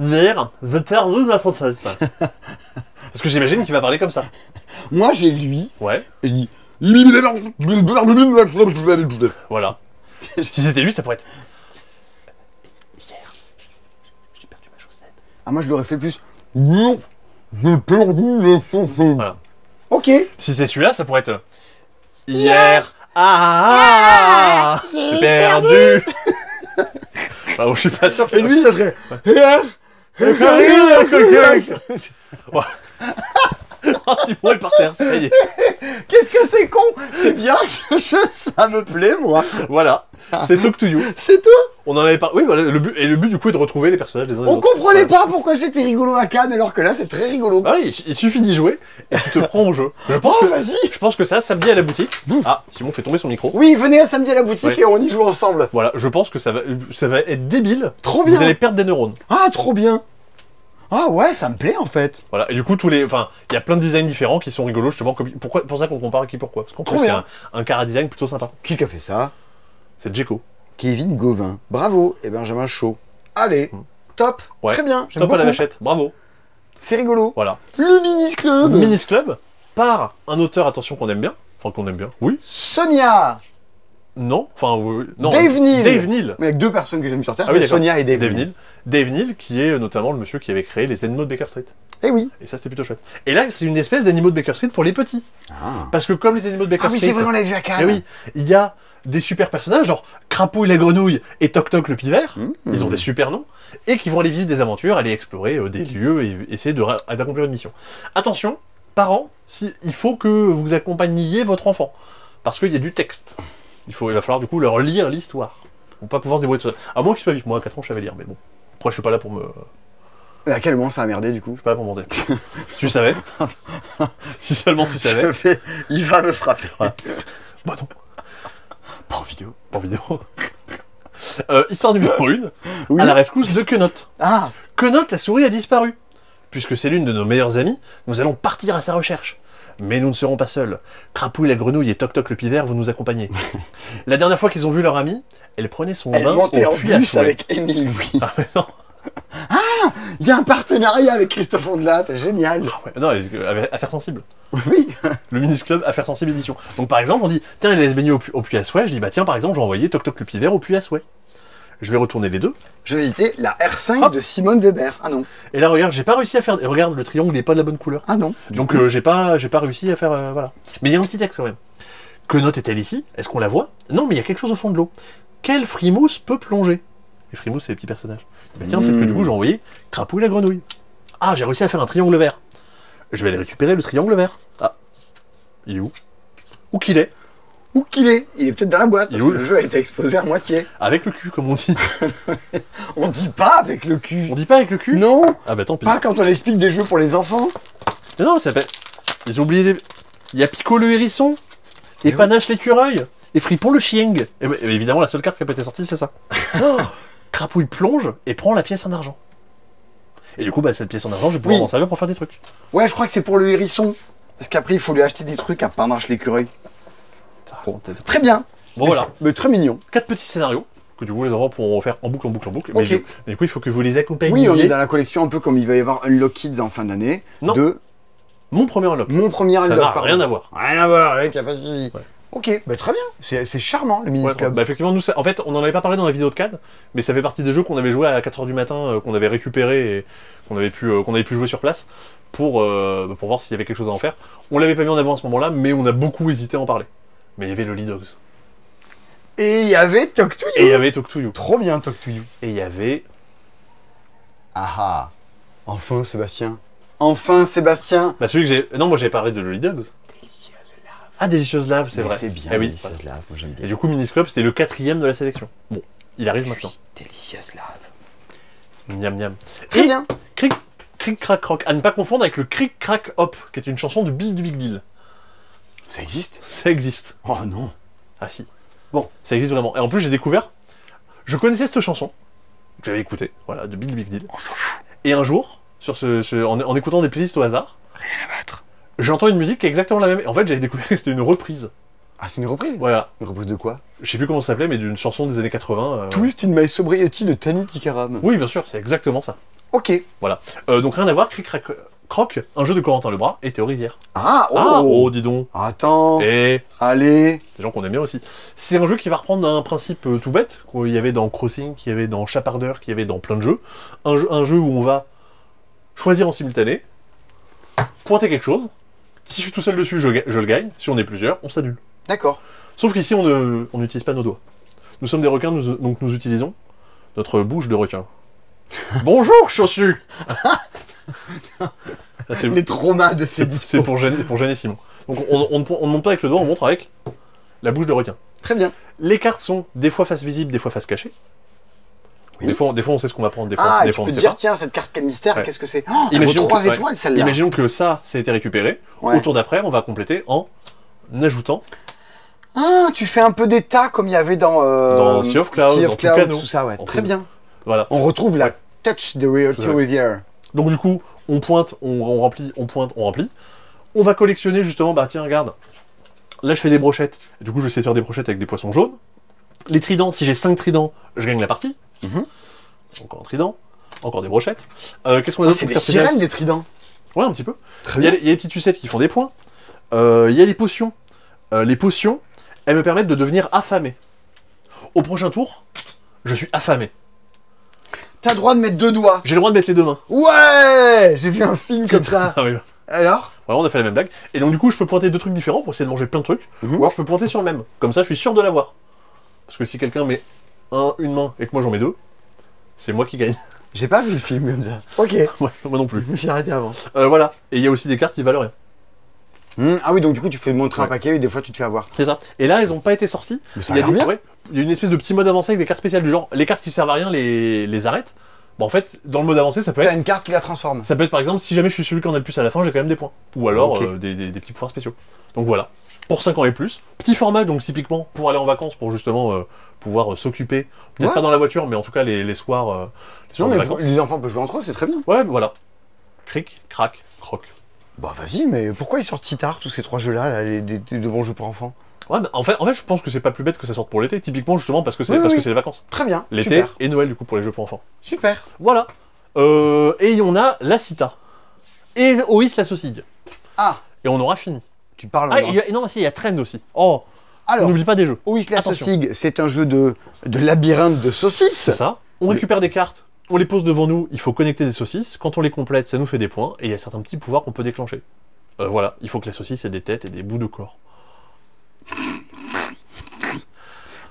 hier, j'ai perdu ma chaussette. Parce que j'imagine qu'il va parler comme ça. Moi, j'ai lui, Ouais, et je dis... voilà. Si c'était lui, ça pourrait être. Hier, j'ai perdu ma chaussette. Ah, moi, je l'aurais fait plus... J'ai perdu la chaussette. Voilà. Ok. Si c'est celui-là, ça pourrait être. Hier, j'ai perdu. Alors, je suis pas sûr que Et lui, ça serait... Ouais. Oh, Simon est par terre, ça y est. Qu'est-ce que c'est con? C'est bien ce jeu, ça me plaît, moi. Voilà, c'est Talk to You. C'est tout. On en avait parlé. Oui, voilà, le but du coup est de retrouver les personnages des uns des On autres. comprenait Voilà. pas pourquoi c'était rigolo à Cannes, alors que là, c'est très rigolo. Voilà, il suffit d'y jouer et tu te prends au jeu. Je pense, Oh, que, vas-y. je pense que ça, samedi à la boutique. Mince. Ah, Simon fait tomber son micro. Oui, venez à samedi à la boutique Ouais. et on y joue ensemble. Voilà, je pense que ça va être débile. Trop bien. Vous allez perdre des neurones. Ah, trop bien. Ah ouais, ça me plaît en fait. Voilà, et du coup, il y a plein de designs différents qui sont rigolos, justement. Pour ça qu'on compare à qui pourquoi. Parce qu'en Trop plus, c'est bien. un cara design plutôt sympa. Qui a fait ça? C'est Djeko. Kevin Gauvin. Bravo. Et Benjamin Chaud. Allez, top. Ouais. Très bien. J'aime Top à la beaucoup. vachette, bravo. C'est rigolo. Voilà. Le Minis Club. Minis Club, par un auteur, attention, qu'on aime bien. Enfin, qu'on aime bien. Oui. Sonia. Non. Enfin, non. Dave Neal. Dave Neal. Mais avec deux personnes que j'aime sur Terre, Ah oui, c'est d'accord. Sonia et Dave, Dave Neal. Dave Neal, qui est notamment le monsieur qui avait créé les animaux de Baker Street. Eh oui. Et ça, c'était plutôt chouette. Et là, c'est une espèce d'animaux de Baker Street pour les petits. Ah, Parce que comme les animaux de Baker ah oui, Street... c'est vrai, on l'a vu à Cannes. Eh oui, il y a des super personnages, genre Crapouille la grenouille et Toc Toc le pivert. Ils ont des super noms. Et qui vont aller vivre des aventures, aller explorer des lieux et essayer d'accomplir une mission. Attention, parents, il faut que vous accompagniez votre enfant. Parce qu'il y a du texte. Il va falloir du coup leur lire l'histoire. Ils vont pas pouvoir se débrouiller tout seul. À moins qu'ils soient vifs. Moi, à 4 ans, je savais lire, mais bon. Après, je suis pas là pour me... Mais à quel moment ça a merdé du coup? Je suis pas là pour monter. Si tu savais. Si seulement tu savais. Il va me frapper. Voilà. Bah non, Pas en vidéo. pas en vidéo. Histoire numéro 1. Oui. À la rescousse de Quenotte. Ah, Quenotte, la souris, a disparu. Puisque c'est l'une de nos meilleures amies, nous allons partir à sa recherche. Mais nous ne serons pas seuls. Crapouille la grenouille et Toc Toc le pivert vont nous accompagner. La dernière fois qu'ils ont vu leur amie, elle prenait son elle bain montait au en puits à plus souhait. avec Émile Louis. Ah mais non. Il y a un partenariat avec Christophe Ondelat, génial. Ah ouais, non, affaire sensible. Oui. Le Minis Club Affaire sensible édition. Donc par exemple, on dit, tiens, il allait se baigner au puits à souhait. Je dis, bah tiens, par exemple, je vais envoyer Toc Toc le pivert au puits à souhait. Je vais retourner les deux. Je vais visiter la R5 Hop. de Simone Weber. Ah non. Et là, regarde, j'ai pas réussi à faire. Regarde, le triangle n'est pas de la bonne couleur. Ah non. Donc j'ai pas réussi à faire. Voilà. Mais il y a un petit texte quand même. Quenotte est-elle ici? Est-ce qu'on la voit? Non, mais il y a quelque chose au fond de l'eau. Quel frimousse peut plonger? Les frimousse, c'est les petits personnages. Bah tiens, peut-être que du coup, j'ai envoyé Crapouille la grenouille. Ah, j'ai réussi à faire un triangle vert. Je vais aller récupérer le triangle vert. Ah. Il est où? Où qu'il est? Où qu'il est? Il est peut-être dans la boîte, Il parce est où, que le jeu a été exposé à moitié. Avec le cul, comme on dit. On dit pas avec le cul. On dit pas avec le cul? Non, Ah bah tant pis. pas quand on explique des jeux pour les enfants. Mais non, ça s'appelle... Ils ont oublié des... Il y a Pico le hérisson, et Mais oui. Panache l'écureuil, et Fripon le chieng. Et bah, évidemment, la seule carte qui a pas été sortie, c'est ça. Oh, Crapouille plonge et prend la pièce en argent. Et du coup, bah, cette pièce en argent, je vais pouvoir Oui. m'en servir pour faire des trucs. Ouais, je crois que c'est pour le hérisson. Parce qu'après, il faut lui acheter des trucs à Panache l'écureuil. Très bien. Bon, voilà. Mais très mignon. 4 petits scénarios que du coup les enfants pourront refaire en boucle, en boucle, en boucle. Mais, Ok. mais du coup, il faut que vous les accompagniez. Oui, on est dans la collection un peu comme il va y avoir Unlock Kids en fin d'année. Non. De Mon premier unlock. mon premier Ça Unlock. n'a pardon. rien à voir. Rien à voir, avec, t'as pas suivi. Ouais. Ok, bah très bien. C'est charmant le Minis Ouais, Club. bah effectivement, nous, en fait, on n'en avait pas parlé dans la vidéo de CAD, mais ça fait partie des jeux qu'on avait joué à 4h du matin, qu'on avait récupéré et qu'on avait pu jouer sur place pour voir s'il y avait quelque chose à en faire. On l'avait pas mis en avant à ce moment-là, mais on a beaucoup hésité à en parler. Mais il y avait le Lee Dogs. Et il y avait Talk to You. Et il y avait Talk to You. Trop bien Talk to You. Et il y avait... Ah ah. Enfin Sébastien. Enfin Sébastien. Bah celui que j'ai... Non, moi j'ai parlé de le Lee Dogs. Délicieuse lave. Ah, Delicious Lave, c'est Mais vrai. c'est bien, Eh oui, Délicieuse voilà. lave. Moi j'aime bien. Et du coup, Minis Club, c'était le 4e de la sélection. Bon, il arrive maintenant. Délicieuse lave. Miam miam. Très Et bien. Cric, cric, crac, croc. À ne pas confondre avec le Cric, crac, hop, qui est une chanson de Bill du Big Deal. Ça existe? Ça existe. Oh non. Ah si. Bon. Ça existe vraiment. Et en plus, j'ai découvert... Je connaissais cette chanson, que j'avais écoutée, voilà, de Bill du Big Deal. On s'en fout. Et un jour, en écoutant des playlists au hasard, Rien à battre. j'entends une musique qui est exactement la même. Et en fait, j'avais découvert que c'était une reprise. Ah, c'est une reprise? Voilà. Une reprise de quoi? Je sais plus comment ça s'appelait, mais d'une chanson des années 80. Twist in My Sobriety de Tani Tikaram. Oui, bien sûr, c'est exactement ça. Ok. Voilà. Donc rien à voir, Cric, crac, croc, un jeu de Corentin Lebras et Théo Rivière. Ah, oh. Ah, oh, dis donc. Attends. Et Allez. des gens qu'on aime bien aussi. C'est un jeu qui va reprendre un principe tout bête, qu'il y avait dans Crossing, qu'il y avait dans Chapardeur, qu'il y avait dans plein de jeux. Un jeu où on va choisir en simultané, pointer quelque chose. Si je suis tout seul dessus, je le gagne. Si on est plusieurs, on s'annule. D'accord. Sauf qu'ici, on n'utilise pas nos doigts. Nous sommes des requins, donc nous utilisons notre bouche de requin. Bonjour, chaussu. Là, c'est Les traumas de ces c'est dispos. pour gêner Simon. Donc on ne monte pas avec le doigt, on montre avec la bouche de requin. Très bien. Les cartes sont des fois face visible, des fois face cachée. Oui. Des fois on sait ce qu'on va prendre, des fois, Ah, et des tu fois on peux ne te sait dire, pas. tiens, cette carte mystère, Ouais. qu'est-ce que c'est? Oh, elle vaut Imaginons 3 que- ouais. étoiles, celle-là. Imaginons que ça a été récupéré. Ouais. Au tour d'après, on va compléter en ajoutant Ah, tu fais un peu d'état comme il y avait dans Sea of Clouds, dans Tucano. tout ça, ouais. En Très tout. bien. Voilà. On retrouve la touch de Realty Tout à fait. Rivière. Donc du coup, on pointe, on remplit, on pointe, on remplit. On va collectionner justement, bah tiens, regarde. Là, je fais des brochettes. Et du coup, je vais essayer de faire des brochettes avec des poissons jaunes. Les tridents, si j'ai 5 tridents, je gagne la partie. Mhm. Encore un trident. Encore des brochettes. Qu'est-ce qu'on a Oh, d'autre c'est pour des faire plaisir? sirènes, les tridents. Ouais, un petit peu. Très Il y a bien. les petites sucettes qui font des points. Il y a les potions. Les potions, elles me permettent de devenir affamé. Au prochain tour, je suis affamé. T'as le droit de mettre 2 doigts. J'ai le droit de mettre les deux mains. Ouais, j'ai vu un film comme ça. Ah oui. Alors? Voilà, on a fait la même blague. Et donc du coup, je peux pointer deux trucs différents pour essayer de manger plein de trucs. Mhm. Ou alors je peux pointer sur le même. Comme ça, je suis sûr de l'avoir. Parce que si quelqu'un met une main et que moi j'en mets deux, c'est moi qui gagne. J'ai pas vu le film comme ça. Ok. Ouais, moi non plus. Je me suis arrêté avant. Voilà. Et il y a aussi des cartes qui valent rien. Ah oui, donc du coup, tu fais montrer un Ouais. paquet et des fois, tu te fais avoir. C'est ça. Et là, elles n'ont pas été sorties. Mais ça Il y a a l'air bien. ouais, il y a une espèce de petit mode avancé avec des cartes spéciales du genre. Les cartes qui servent à rien, les arrêtent. Bon, en fait, dans le mode avancé, ça peut T'as être. une carte qui la transforme. Ça peut être par exemple, si jamais je suis celui qui en a le plus à la fin, j'ai quand même des points. Ou alors Ok. des petits pouvoirs spéciaux. Donc voilà. Pour 5 ans et plus. Petit format, donc typiquement, pour aller en vacances, pour justement pouvoir s'occuper. Peut-être Ouais. pas dans la voiture, mais en tout cas les soirs, Non, de mais vacances. les enfants peuvent jouer entre eux, c'est très bien. Ouais, voilà. Cric, crac, croc. Bah vas-y, mais pourquoi ils sortent si tard, tous ces 3 jeux-là, là, de bons jeux pour enfants? Ouais, mais en fait, je pense que c'est pas plus bête que ça sorte pour l'été. Typiquement, justement, parce que c'est Oui, oui. les vacances. Très bien. L'été Super. et Noël, du coup, pour les jeux pour enfants. Super. Voilà. Et on a la Cita. Et Ois la saucille. Ah, Et on aura fini. tu parles Ah, en... non, si, il y a Trend aussi. Oh, on Alors, n'oublie pas des jeux. Ois la Attention. saucisse, c'est un jeu de labyrinthe de saucisses. C'est ça. On récupère des cartes, on les pose devant nous, il faut connecter des saucisses. Quand on les complète, ça nous fait des points. Et il y a certains petits pouvoirs qu'on peut déclencher. Voilà, il faut que la saucisse ait des têtes et des bouts de corps.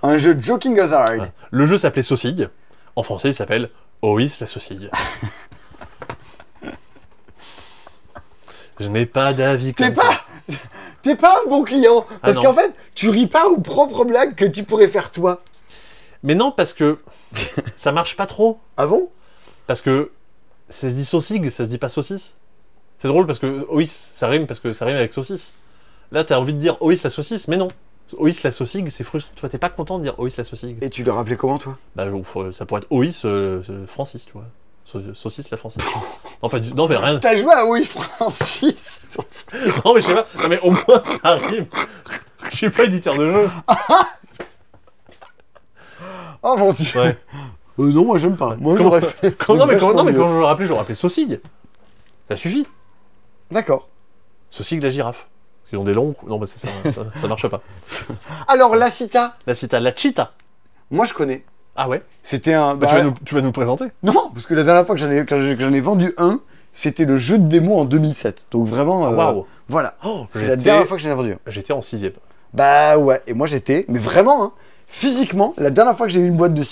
Un jeu de Joking Hazard. Voilà. Le jeu s'appelait Saucille. En français, il s'appelle Ois la saucille. Je n'ai pas d'avis T'es comme toi. T'es pas un bon client. Parce non. qu'en fait, tu ris pas aux propres blagues que tu pourrais faire toi. Mais non, parce que ça marche pas trop. Ah bon? Parce que ça se dit saucig, ça se dit pas saucisse. C'est drôle parce que ois, ça rime parce que ça rime avec saucisse. Là, t'as envie de dire ois la saucisse, mais non. Ois la saucig, c'est frustrant. Toi, t'es pas content de dire ois la saucig. Et tu le rappelais comment, toi? Bah, ça pourrait être ois Francis, tu vois. Saucisse la Francis. Non, pas du... Non, mais rien. T'as joué à Oui Francis? Non, mais je sais pas. Non, mais au moins, ça rime. Je suis pas éditeur de jeu. Oh mon dieu. Ouais. Non, moi j'aime pas. Moi Comment- j'aurais fait. Non, mais vachement mieux. quand je le rappelais, j'aurais appelé saucig. Ça suffit. D'accord. Saucig la girafe. Parce qu'ils ont des longs coups. Non, bah, c'est ça, ça marche pas. Alors, la Cita, Là, c'est la cheetah. moi je connais. Ah ouais. C'était un. Bah, tu vas nous le présenter. Non, parce que la dernière fois que j'en ai vendu un, c'était le jeu de démo en 2007. Donc vraiment. Waouh. Voilà. Oh, C'est la dernière fois que j'en ai vendu un. J'étais en 6ème. Bah ouais, et moi j'étais. Mais vraiment, hein, physiquement, la dernière fois que j'ai eu une boîte de la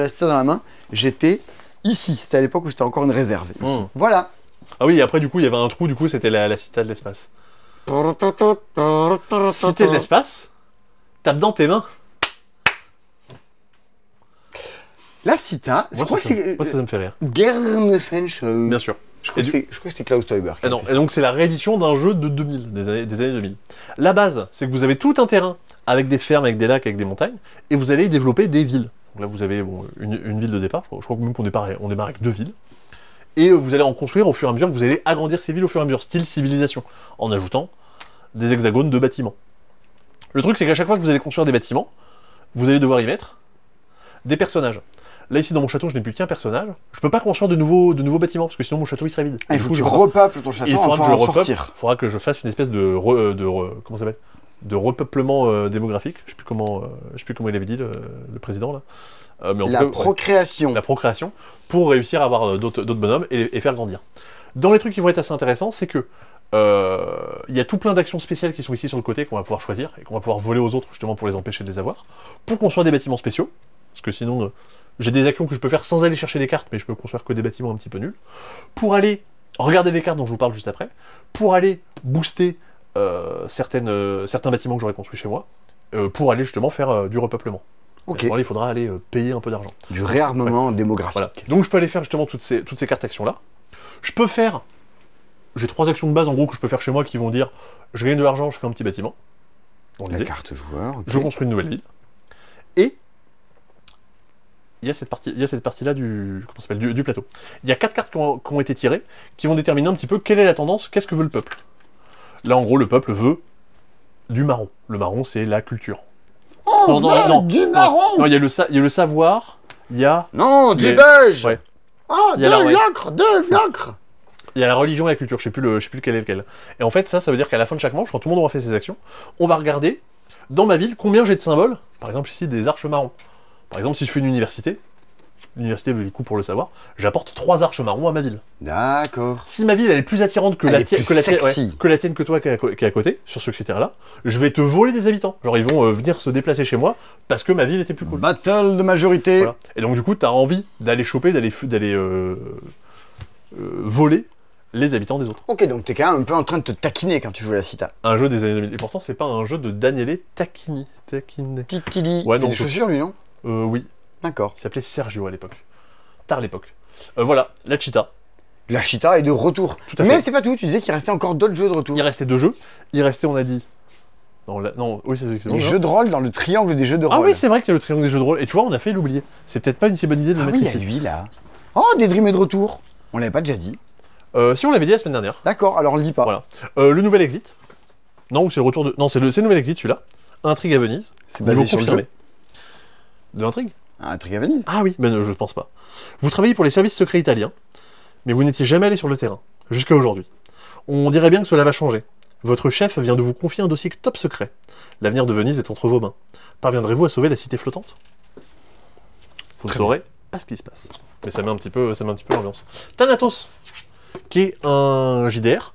Cita dans la main, j'étais ici. C'était à l'époque où c'était encore une réserve. Ici. Mm. Voilà. Ah oui, et après, du coup, il y avait un trou, du coup, c'était la cité de l'espace. Cité de l'espace, tape dans tes mains. La Cita, je crois que c'est. Moi, ça me fait rire. Gernefenschau. Bien sûr. Je crois que c'était Klaus Teuber. Et, non, et donc, c'est la réédition d'un jeu de 2000, des années 2000. La base, c'est que vous avez tout un terrain avec des fermes, avec des lacs, avec des montagnes, et vous allez y développer des villes. Donc là, vous avez une ville de départ. Je crois que même qu'on démarre avec 2 villes. Et vous allez en construire au fur et à mesure que vous allez agrandir ces villes au fur et à mesure, style civilisation, en ajoutant des hexagones de bâtiments. Le truc, c'est qu'à chaque fois que vous allez construire des bâtiments, vous allez devoir y mettre des personnages. Là, ici, dans mon château, je n'ai plus qu'un personnage. Je peux pas construire de nouveaux bâtiments, parce que sinon mon château, il serait vide. Ah, Et il du faut coup, que tu je repeuples ton château il faudra en que je le repeuple. sortir. Il faudra que je fasse une espèce de comment ça s'appelle, de repeuplement démographique. Je sais plus comment il avait dit le président là. Mais en tout La cas, ouais, procréation. la procréation pour réussir à avoir d'autres bonhommes et faire grandir. Dans les trucs qui vont être assez intéressants, c'est que il y a tout plein d'actions spéciales qui sont ici sur le côté qu'on va pouvoir choisir et qu'on va pouvoir voler aux autres justement pour les empêcher de les avoir, pour construire des bâtiments spéciaux, parce que sinon j'ai des actions que je peux faire sans aller chercher des cartes, mais je peux construire que des bâtiments un petit peu nuls, pour aller regarder des cartes dont je vous parle juste après, pour aller booster certains bâtiments que j'aurais construits chez moi, pour aller justement faire du repeuplement. Ok. Alors là, il faudra aller payer un peu d'argent. Du réarmement démographique. Voilà. Donc je peux aller faire justement toutes ces cartes actions là. Je peux faire. J'ai 3 actions de base en gros que je peux faire chez moi qui vont dire je gagne de l'argent, je fais un petit bâtiment. Dans La l'idée. carte joueur. ok. Je construis une nouvelle ville. Et il y a cette partie là du plateau. Il y a 4 cartes qui ont été tirées qui vont déterminer un petit peu quelle est la tendance, qu'est-ce que veut le peuple. Là en gros le peuple veut du marron. Le marron c'est la culture. Oh, du marron. Non, il y a le savoir, il y a Non, du Mais- beige. ouais. Oh, Il y a la- ouais. de l'ocre. Il y a la religion et la culture, je sais plus lequel est lequel. Et en fait, ça veut dire qu'à la fin de chaque manche, quand tout le monde aura fait ses actions, on va regarder dans ma ville combien j'ai de symboles. Par exemple, ici, des arches marrons. Par exemple, si je fais une université, du coup, pour le savoir, j'apporte 3 arches marrons à ma ville. D'accord. Si ma ville elle est plus attirante que Elle la est tienne, plus sexy. que la tienne que toi qui est à côté, sur ce critère-là, je vais te voler des habitants. Genre, ils vont venir se déplacer chez moi parce que ma ville était plus cool. Battle de majorité. Voilà. Et donc, du coup, t'as envie d'aller choper, d'aller voler les habitants des autres. Ok, donc t'es quand même un peu en train de te taquiner quand tu joues à la Cita. Un jeu des années 2000. Et pourtant, c'est pas un jeu de Daniele Tacchini. Titili. Ouais, Il fait non, des chaussures, lui, non? Oui. D'accord. Il s'appelait Sergio à l'époque. Tard l'époque. Voilà, la Cheetah. La Cheetah est de retour. Tout à Mais fait. c'est pas tout, tu disais qu'il restait encore d'autres jeux de retour. Il restait 2 jeux. Il restait, on a dit. Non, oui, c'est bon. Les non jeux de rôle dans le triangle des jeux de Ah rôle. oui, c'est vrai qu'il y a le triangle des jeux de rôle. Et tu vois, on a fait l'oublier. C'est peut-être pas une si bonne idée de le Ah mettre oui, il y a ici. lui là. Oh, des Dream est de retour. On l'avait pas déjà dit. Si on l'avait dit la semaine dernière. D'accord, alors on le dit pas. Voilà. Le nouvel exit. Non, ou c'est le retour de. Non, c'est le nouvel exit celui-là. Intrigue à Venise. C'est basé Niveau sur le confirmé. jeu. De intrigue. Un truc à Venise. Ah oui, ben je pense pas. Vous travaillez pour les services secrets italiens, mais vous n'étiez jamais allé sur le terrain, jusqu'à aujourd'hui. On dirait bien que cela va changer. Votre chef vient de vous confier un dossier top secret. L'avenir de Venise est entre vos mains. Parviendrez-vous à sauver la cité flottante? Vous ne saurez pas ce qui se passe. Mais ça met un petit peu l'ambiance. Thanatos, qui est un JDR,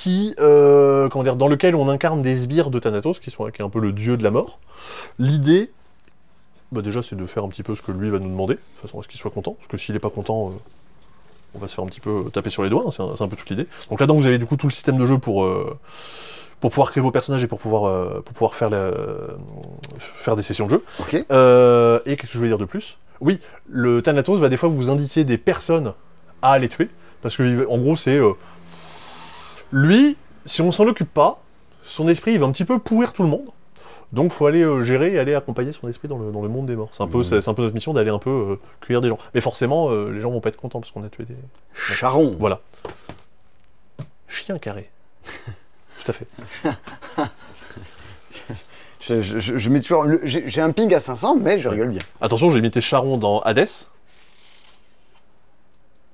dans lequel on incarne des sbires de Thanatos, qui est un peu le dieu de la mort. L'idée, déjà, c'est de faire un petit peu ce que lui va nous demander, de façon à ce qu'il soit content, parce que s'il n'est pas content, on va se faire un petit peu taper sur les doigts, hein, c'est un peu toute l'idée. Donc là-dedans, vous avez du coup tout le système de jeu pour pour pouvoir créer vos personnages et pour pouvoir faire, faire des sessions de jeu. Ok. Et qu'est-ce que je voulais dire de plus? Oui, le Thanatos va des fois vous indiquer des personnes à aller tuer, parce que en gros c'est... lui, si on s'en occupe pas, son esprit il va un petit peu pourrir tout le monde, donc faut aller gérer et aller accompagner son esprit dans le monde des morts. C'est un peu notre mission d'aller un peu cueillir des gens. Mais forcément, les gens vont pas être contents parce qu'on a tué des... Charon. Voilà. Chien carré. Tout à fait. Je mets toujours... J'ai un ping à 500, mais je rigole bien. Attention, j'ai imité Charon dans Hades.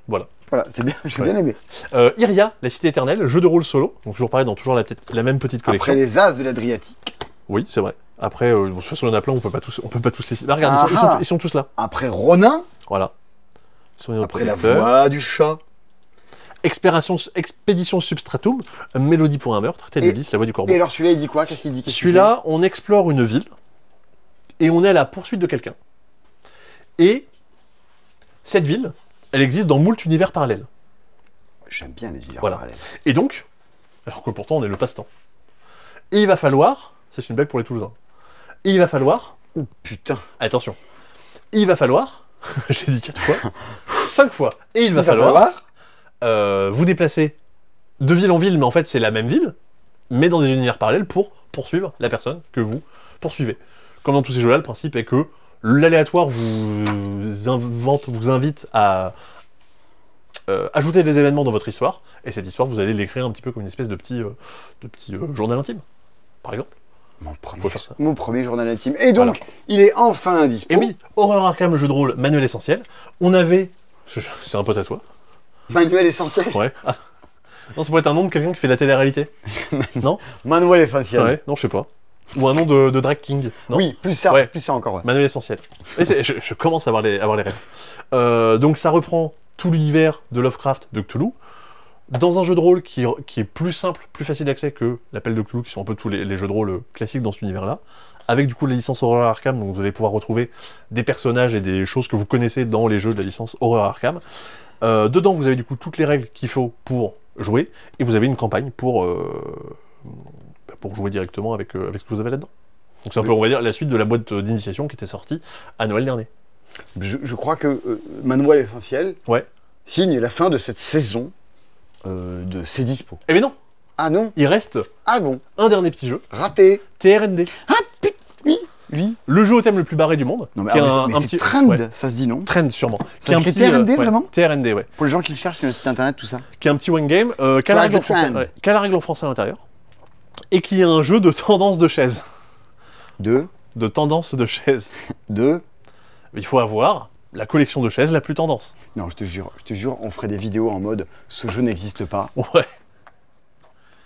Voilà. Voilà, c'est bien, j'ai bien aimé. Iria, la cité éternelle, jeu de rôle solo. Donc toujours pareil, dans toujours la même petite collection. Après les As de l'Adriatique. Oui, c'est vrai. Après, de toute façon, il y en a plein, on peut pas tous les citer. Bah, regarde, ils sont tous là. Après Ronin. Voilà. Après la voix du chat. Expédition Substratum, Mélodie pour un meurtre, Tel Ulysse, la voix du corbeau. Et alors celui-là, il dit quoi? Qu'est-ce qu'il dit? Celui-là, on explore une ville et on est à la poursuite de quelqu'un. Et cette ville, elle existe dans moult univers parallèles. J'aime bien les univers voilà. parallèles. Et donc, alors que pourtant on est le passe-temps. Et il va falloir, ça c'est une blague pour les Toulousains, et il va falloir... Oh putain. Attention. Il va falloir, j'ai dit 4 fois, 5 fois, et il va falloir vous déplacer de ville en ville, mais en fait c'est la même ville, mais dans des univers parallèles pour poursuivre la personne que vous poursuivez. Comme dans tous ces jeux-là, le principe est que l'aléatoire vous invite à ajouter des événements dans votre histoire, et cette histoire, vous allez l'écrire un petit peu comme une espèce de petit journal intime, par exemple. Mon premier journal intime. Et donc, voilà. Il est enfin dispo. Et oui, Horreur Arkham, le jeu de rôle, manuel essentiel. On avait... C'est un pote à toi. Manuel essentiel. Ouais. Ah. Non, ça pourrait être un nom de quelqu'un qui fait de la télé-réalité. Non. Manuel essentiel. Ouais, non, je sais pas. Ou un nom de drag king. Non, oui, plus ça, ouais. Plus ça encore. Ouais. Manuel essentiel. Et je commence à avoir les rêves. Donc ça reprend tout l'univers de Lovecraft, de Cthulhu, dans un jeu de rôle qui est plus simple, plus facile d'accès que l'appel de Cthulhu, qui sont un peu tous les jeux de rôle classiques dans cet univers-là, avec du coup la licence Horreur Arkham, donc vous allez pouvoir retrouver des personnages et des choses que vous connaissez dans les jeux de la licence Horreur Arkham. Dedans, vous avez du coup toutes les règles qu'il faut pour jouer, et vous avez une campagne pour jouer directement avec ce que vous avez là-dedans. Donc c'est un peu, on va dire, la suite de la boîte d'initiation qui était sortie à Noël dernier. Je crois que Manuel essentiel signe la fin de cette saison de C'est Dispo. Eh bien non. Ah non. Il reste un dernier petit jeu. Raté. TRND. Ah putain, oui. Le jeu au thème le plus barré du monde. Non mais, mais c'est Trend, ça se dit non? Trend sûrement. Ça s'écrit TRND vraiment? TRND, ouais. Pour les gens qui le cherchent sur le site internet, tout ça. Qui est un petit one game, qui a la règle en français à l'intérieur. Et qui est un jeu de tendance de chaise. De tendance de chaise. Il faut avoir la collection de chaises la plus tendance. Non, je te jure, on ferait des vidéos en mode « ce jeu n'existe pas ». Ouais.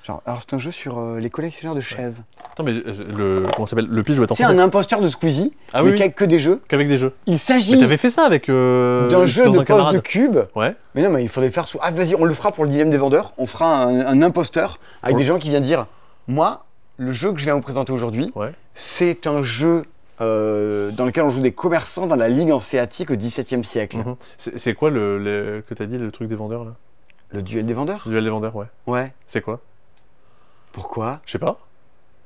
Genre, alors c'est un jeu sur les collectionneurs de chaises. Attends, mais comment ça s'appelle? Le pitch doit être en français. C'est un imposteur de Squeezie, mais qu'avec que des jeux. Qu'avec des jeux. Il s'agit... Mais t'avais fait ça avec... d'un jeu de pose de cubes. Ouais. Mais non, mais il faudrait le faire sous... Ah, vas-y, on le fera pour le dilemme des vendeurs. On fera un imposteur avec des gens qui viennent dire « Moi, le jeu que je viens vous présenter aujourd'hui, c'est un jeu... dans lequel on joue des commerçants dans la ligue hanséatique au XVIIe siècle. Mmh. C'est quoi que t'as dit, le truc des vendeurs là? Le duel des vendeurs? Le duel des vendeurs, ouais. Ouais. C'est quoi? Pourquoi? Je sais pas.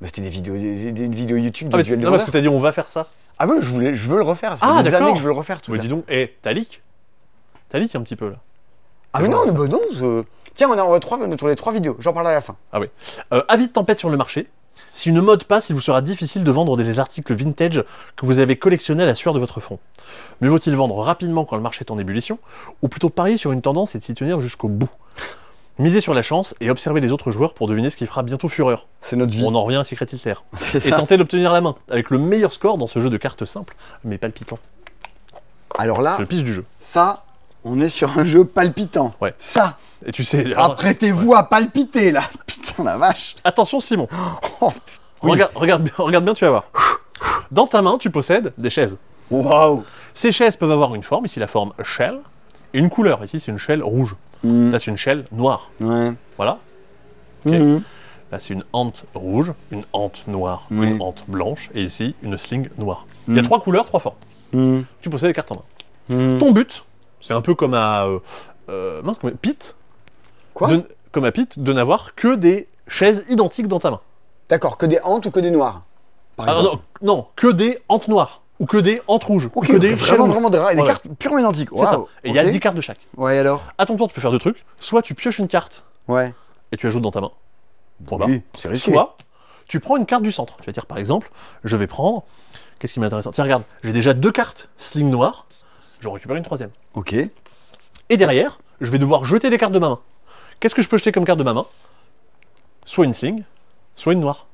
Bah, c'était des vidéos YouTube de duel des vendeurs. Non, parce que t'as dit on va faire ça. Ah ouais, je veux le refaire. Ça fait des années que je veux le refaire. Mais dis donc, t'as leak? T'as leak un petit peu là. Ah mais non, non. Tiens, on a sur les 3 vidéos. J'en parle à la fin. Ah oui. Avis de tempête sur le marché. Si une mode passe, il vous sera difficile de vendre des articles vintage que vous avez collectionnés à la sueur de votre front. Mieux vaut-il vendre rapidement quand le marché est en ébullition, ou plutôt parier sur une tendance et de s'y tenir jusqu'au bout. Misez sur la chance et observez les autres joueurs pour deviner ce qui fera bientôt fureur. C'est notre vie. On en revient à Secret Hitler. Et tentez d'obtenir la main, avec le meilleur score dans ce jeu de cartes simple, mais palpitant. Alors là, c'est le pitch du jeu. Ça, on est sur un jeu palpitant. Ouais. Ça. Et tu sais... Apprêtez-vous à palpiter, là. Putain, la vache. Attention, Simon. Oh, oui. regarde bien, tu vas voir. Dans ta main, tu possèdes des chaises. Waouh. Ces chaises peuvent avoir une forme, ici la forme shell, et une couleur, ici c'est une shell rouge. Là, c'est une shell noire. Ouais. Voilà. Okay. Là, c'est une hante rouge, une hante noire, une hante blanche, et ici, une sling noire. Il y a 3 couleurs, 3 formes. Tu possèdes les cartes en main. Ton but, c'est un peu comme à... Pete. Quoi? Comme à Pete, de n'avoir que des chaises identiques dans ta main. D'accord, que des hantes ou que des noirs, par Alors, exemple. non, que des hantes noires. Ou que des hantes rouges. Ok, ou que des vraiment, chèvres. vraiment des rares. Et des Voilà. cartes purement identiques. C'est ça. Waouh, Et il y a ok. 10 cartes de chaque. Ouais, alors. À ton tour, tu peux faire deux trucs. Soit tu pioches une carte Ouais. et tu ajoutes dans ta main. Point barre. Oui, c'est risqué. Soit tu prends une carte du centre. Tu vas dire par exemple, je vais prendre. Qu'est-ce qui m'intéresse? Tiens, regarde, j'ai déjà 2 cartes sling noires. J'en récupère une troisième. Ok. Et derrière, je vais devoir jeter les cartes de ma main. Qu'est-ce que je peux jeter comme carte de ma main? Soit une sling, soit une noire.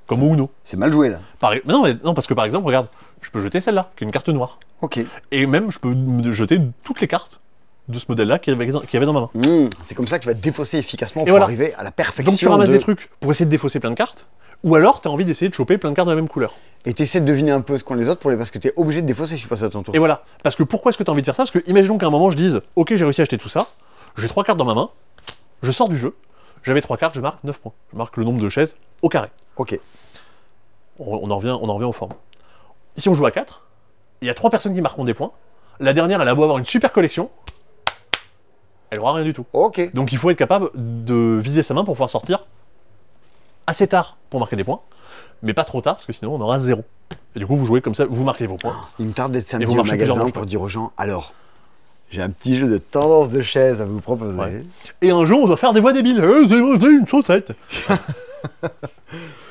Comme au Uno. C'est mal joué là. Mais non, parce que par exemple, regarde, je peux jeter celle-là, qui est une carte noire. Ok. Et même, je peux me jeter toutes les cartes de ce modèle-là qu'il y avait dans ma main. C'est comme ça que tu vas te défausser efficacement pour voilà. arriver à la perfection. Donc tu ramasses des trucs pour essayer de défausser plein de cartes, ou alors tu as envie d'essayer de choper plein de cartes de la même couleur. Et tu essaies de deviner un peu ce qu'ont les autres parce que tu es obligé de défausser, je suis passé à ton tour. Et voilà. Parce que pourquoi est-ce que tu as envie de faire ça? Parce que imaginons qu'à un moment je dise, ok, j'ai réussi à acheter tout ça, j'ai 3 cartes dans ma main, je sors du jeu, j'avais 3 cartes, je marque 9 points. Je marque le nombre de chaises au carré. Ok. On en revient aux formes. Si on joue à 4, il y a 3 personnes qui marqueront des points. La dernière, elle a beau avoir une super collection, elle aura rien du tout. Ok. Donc il faut être capable de vider sa main pour pouvoir sortir assez tard pour marquer des points, mais pas trop tard parce que sinon on aura 0. Et du coup vous jouez comme ça, vous marquez vos points. Il me tarde d'être samedi vous au marchez plusieurs magasin manches, pour quoi. dire aux gens, alors, j'ai un petit jeu de tendance de chaise à vous proposer. Ouais. Et un jour on doit faire des voix débiles. C'est une chaussette.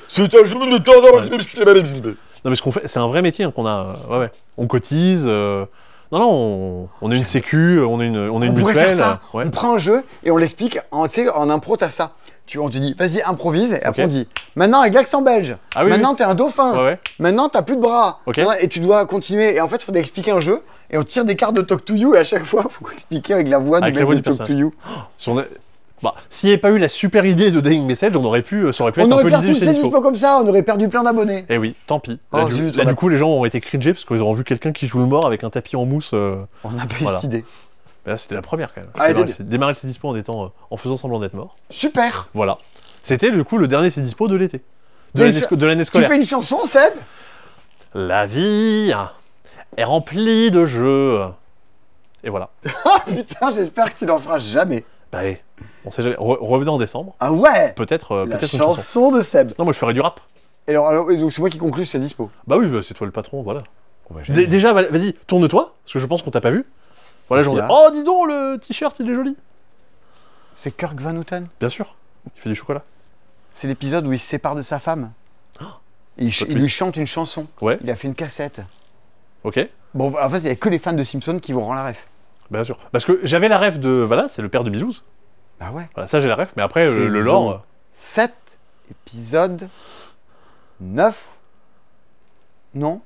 C'est un jeu de tendance. Non mais ce qu'on fait, c'est un vrai métier hein, qu'on a. Ouais. On cotise. Non, on a une sécu, on a une On mutuelle. pourrait faire ça. Ouais. On prend un jeu et on l'explique. Tu sais, en impro, t'as ça. On te dit, vas-y, improvise. Et après, Ok. on dit, maintenant avec l'accent belge. Ah oui, Maintenant, t'es un dauphin. Ouais. Maintenant, t'as plus de bras. Ok. Et tu dois continuer. Et en fait, il faudrait expliquer un jeu. Et on tire des cartes de Talk to You. Et à chaque fois, il faut expliquer avec la voix Avec du la mec voix de du Talk to You. Si on a... Bah, s'il n'y avait pas eu la super idée de Dying Message, on aurait pu, ça aurait pu On être un aurait peu perdu l'idée tous du ces dispo. dispo comme ça. On aurait perdu plein d'abonnés. Eh oui, tant pis. Oh, zut, Du coup, les gens ont été cringés parce qu'ils auront vu quelqu'un qui joue le mort avec un tapis en mousse. On n'a pas eu Voilà. cette idée. Mais là, c'était la première quand même. Ah, Démarrer le C-Dispo en faisant semblant d'être mort. Super. Voilà. C'était du coup le dernier C-Dispo de l'été. Il y a De l'année Tu scolaire. fais une chanson, Seb? La vie est remplie de jeux. Et voilà. Ah putain, j'espère que tu n'en feras jamais. Bah, on sait jamais. Revenez en décembre. Ah ouais. Peut-être La une chanson. chanson de Seb. Non, moi je ferais du rap. Et alors, donc c'est moi qui conclue ce dispo. Bah oui, bah, c'est toi le patron, voilà. Oh, bah, Déjà, vas-y, tourne-toi, parce que je pense qu'on t'a pas vu. Voilà, Qu'est-ce j'en ai. qu'il y a Oh, dis donc, le t-shirt, il est joli. C'est Kirk Van Houten. Bien sûr. Il fait du chocolat. C'est l'épisode où il se sépare de sa femme. Et Pas il plus. lui chante une chanson. Ouais, Il a fait une cassette. ok. Bon, en fait, il n'y a que les fans de Simpson qui vont rendre la ref. Bien sûr. Parce que j'avais la ref de. Voilà, c'est le père de Bisous. Bah ouais. Voilà, ça j'ai la ref, mais après, le Saison lore. 7, épisode 9. Non,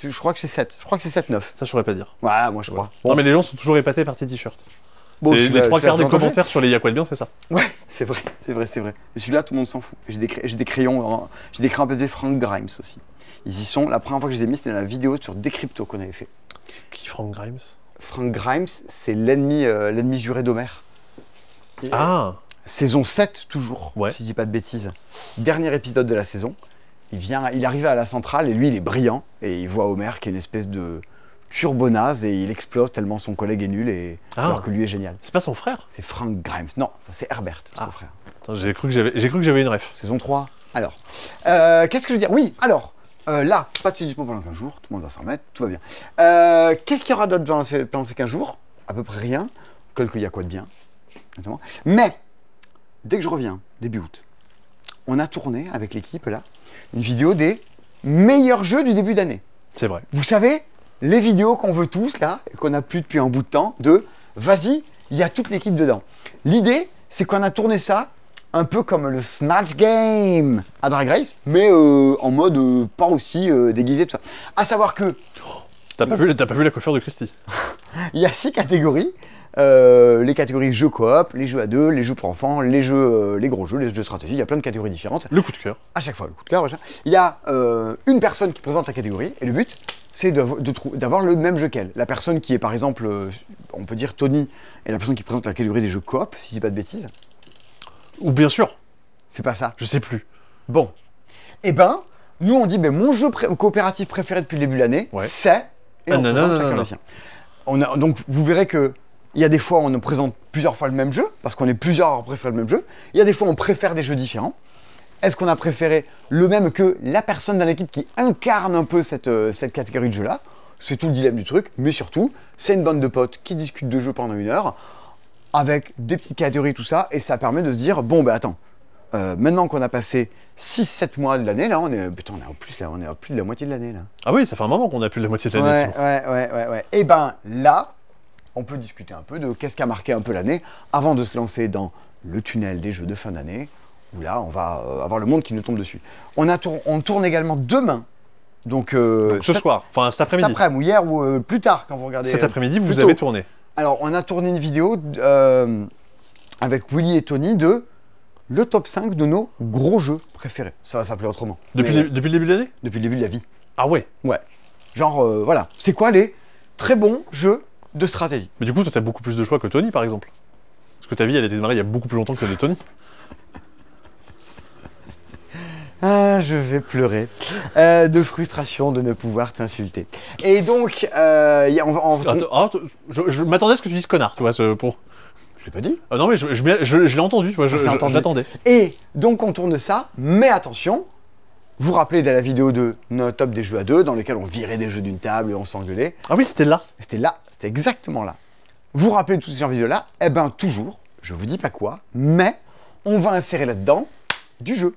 je crois que c'est 7. Je crois que c'est 7-9. Ça, je saurais pas dire. Ouais, moi je crois. Bon, Non, mais les gens sont toujours épatés par tes t-shirts. bon, C'est celui-là, les 3 quarts des celui-là, commentaires sur les Y'a quoi de bien, c'est ça. Ouais, c'est vrai, c'est vrai, c'est vrai. Et celui-là, tout le monde s'en fout. J'ai des crayons, j'ai des crayons en papier Frank Grimes aussi. Ils y sont. La première fois que je les ai mis, c'était dans la vidéo sur Decrypto qu'on avait fait. C'est qui Frank Grimes? Frank Grimes, c'est l'ennemi juré d'Homer. Ah, Saison 7 toujours, Ouais. si je dis pas de bêtises. Dernier épisode de la saison. Il arrive à la centrale et lui il est brillant et il voit Homer qui est une espèce de turbonaze et il explose tellement son collègue est nul alors que lui est génial. c'est pas son frère? C'est Frank Grimes. Non, ça c'est Herbert, son frère. Attends, j'ai cru que j'avais une ref. Saison 3. Alors, qu'est-ce que je veux dire? Oui, alors, là, pas de dispo pendant 15 jours, tout le monde va s'en remettre, tout va bien. Qu'est-ce qu'il y aura d'autre pendant ces 15 jours? À peu près rien. Quelques y a quoi de bien, notamment. Mais, dès que je reviens, début août, on a tourné avec l'équipe là, une vidéo des meilleurs jeux du début d'année. C'est vrai. Vous savez, les vidéos qu'on veut tous là, et qu'on n'a plus depuis un bout de temps, de vas-y, il y a toute l'équipe dedans. L'idée, c'est qu'on a tourné ça un peu comme le Snatch Game à Drag Race, mais en mode pas aussi déguisé, tout ça. À savoir que T'as pas vu la coiffure de Christy? il y a 6 catégories. Les catégories jeux coop, les jeux à deux, les jeux pour enfants, les jeux, les gros jeux, les jeux de stratégie, il y a plein de catégories différentes. Le coup de cœur. À chaque fois, le coup de cœur, machin. Il y a une personne qui présente la catégorie, et le but, c'est d'avoir le même jeu qu'elle. La personne qui est, par exemple, on peut dire Tony, et la personne qui présente la catégorie des jeux coop, si je dis pas de bêtises, Ou bien sûr, c'est pas ça. je sais plus. Bon. Eh ben, nous on dit, ben, mon jeu coopératif préféré depuis le début de l'année, Ouais. c'est... Et Ah, on non, présente non, chacun non, le non. sien. Donc vous verrez que il y a des fois on nous présente plusieurs fois le même jeu, parce qu'on est plusieurs à préférer le même jeu. Il y a des fois on préfère des jeux différents. Est-ce qu'on a préféré le même que la personne dans l'équipe qui incarne un peu cette catégorie de jeu-là? C'est tout le dilemme du truc, mais surtout, c'est une bande de potes qui discutent de jeux pendant 1 heure, avec des petites catégories, tout ça, et ça permet de se dire, bon, ben attends, maintenant qu'on a passé 6-7 mois de l'année, là, on est à plus de la moitié de l'année, là. Ah oui, ça fait un moment qu'on a plus de la moitié de l'année. Ouais. Et ben là, on peut discuter un peu de qu'est-ce qui a marqué un peu l'année, avant de se lancer dans le tunnel des jeux de fin d'année, où là, on va avoir le monde qui nous tombe dessus. On tourne également demain. Donc ce soir, enfin cet après-midi. Cet après-midi, ou hier, ou plus tard, quand vous regardez. Cet après-midi, vous plutôt. avez tourné. Alors, on a tourné une vidéo avec Willy et Tony de le top 5 de nos gros jeux préférés. Ça va s'appeler autrement. Depuis le début de l'année? Depuis le début de la vie. Ah ouais. Ouais. Genre, voilà. C'est quoi les très bons jeux de stratégie? Mais du coup, toi, t'as beaucoup plus de choix que Tony, par exemple. Parce que ta vie, elle a été démarrée il y a beaucoup plus longtemps que celle de Tony. Ah, je vais pleurer de frustration de ne pouvoir t'insulter. Et donc, je m'attendais à ce que tu dises connard, tu vois, pour... Je l'ai pas dit. Ah non, mais je l'ai entendu, tu vois, je l'attendais. Et donc, on tourne ça, mais attention, vous vous rappelez de la vidéo de notre top des jeux à 2, dans lequel on virait des jeux d'une table et on s'engueulait. Ah oui, c'était là. C'était exactement là. Vous vous rappelez de toutes ces vidéos-là? Eh ben, toujours, je vous dis pas quoi, mais on va insérer là-dedans du jeu.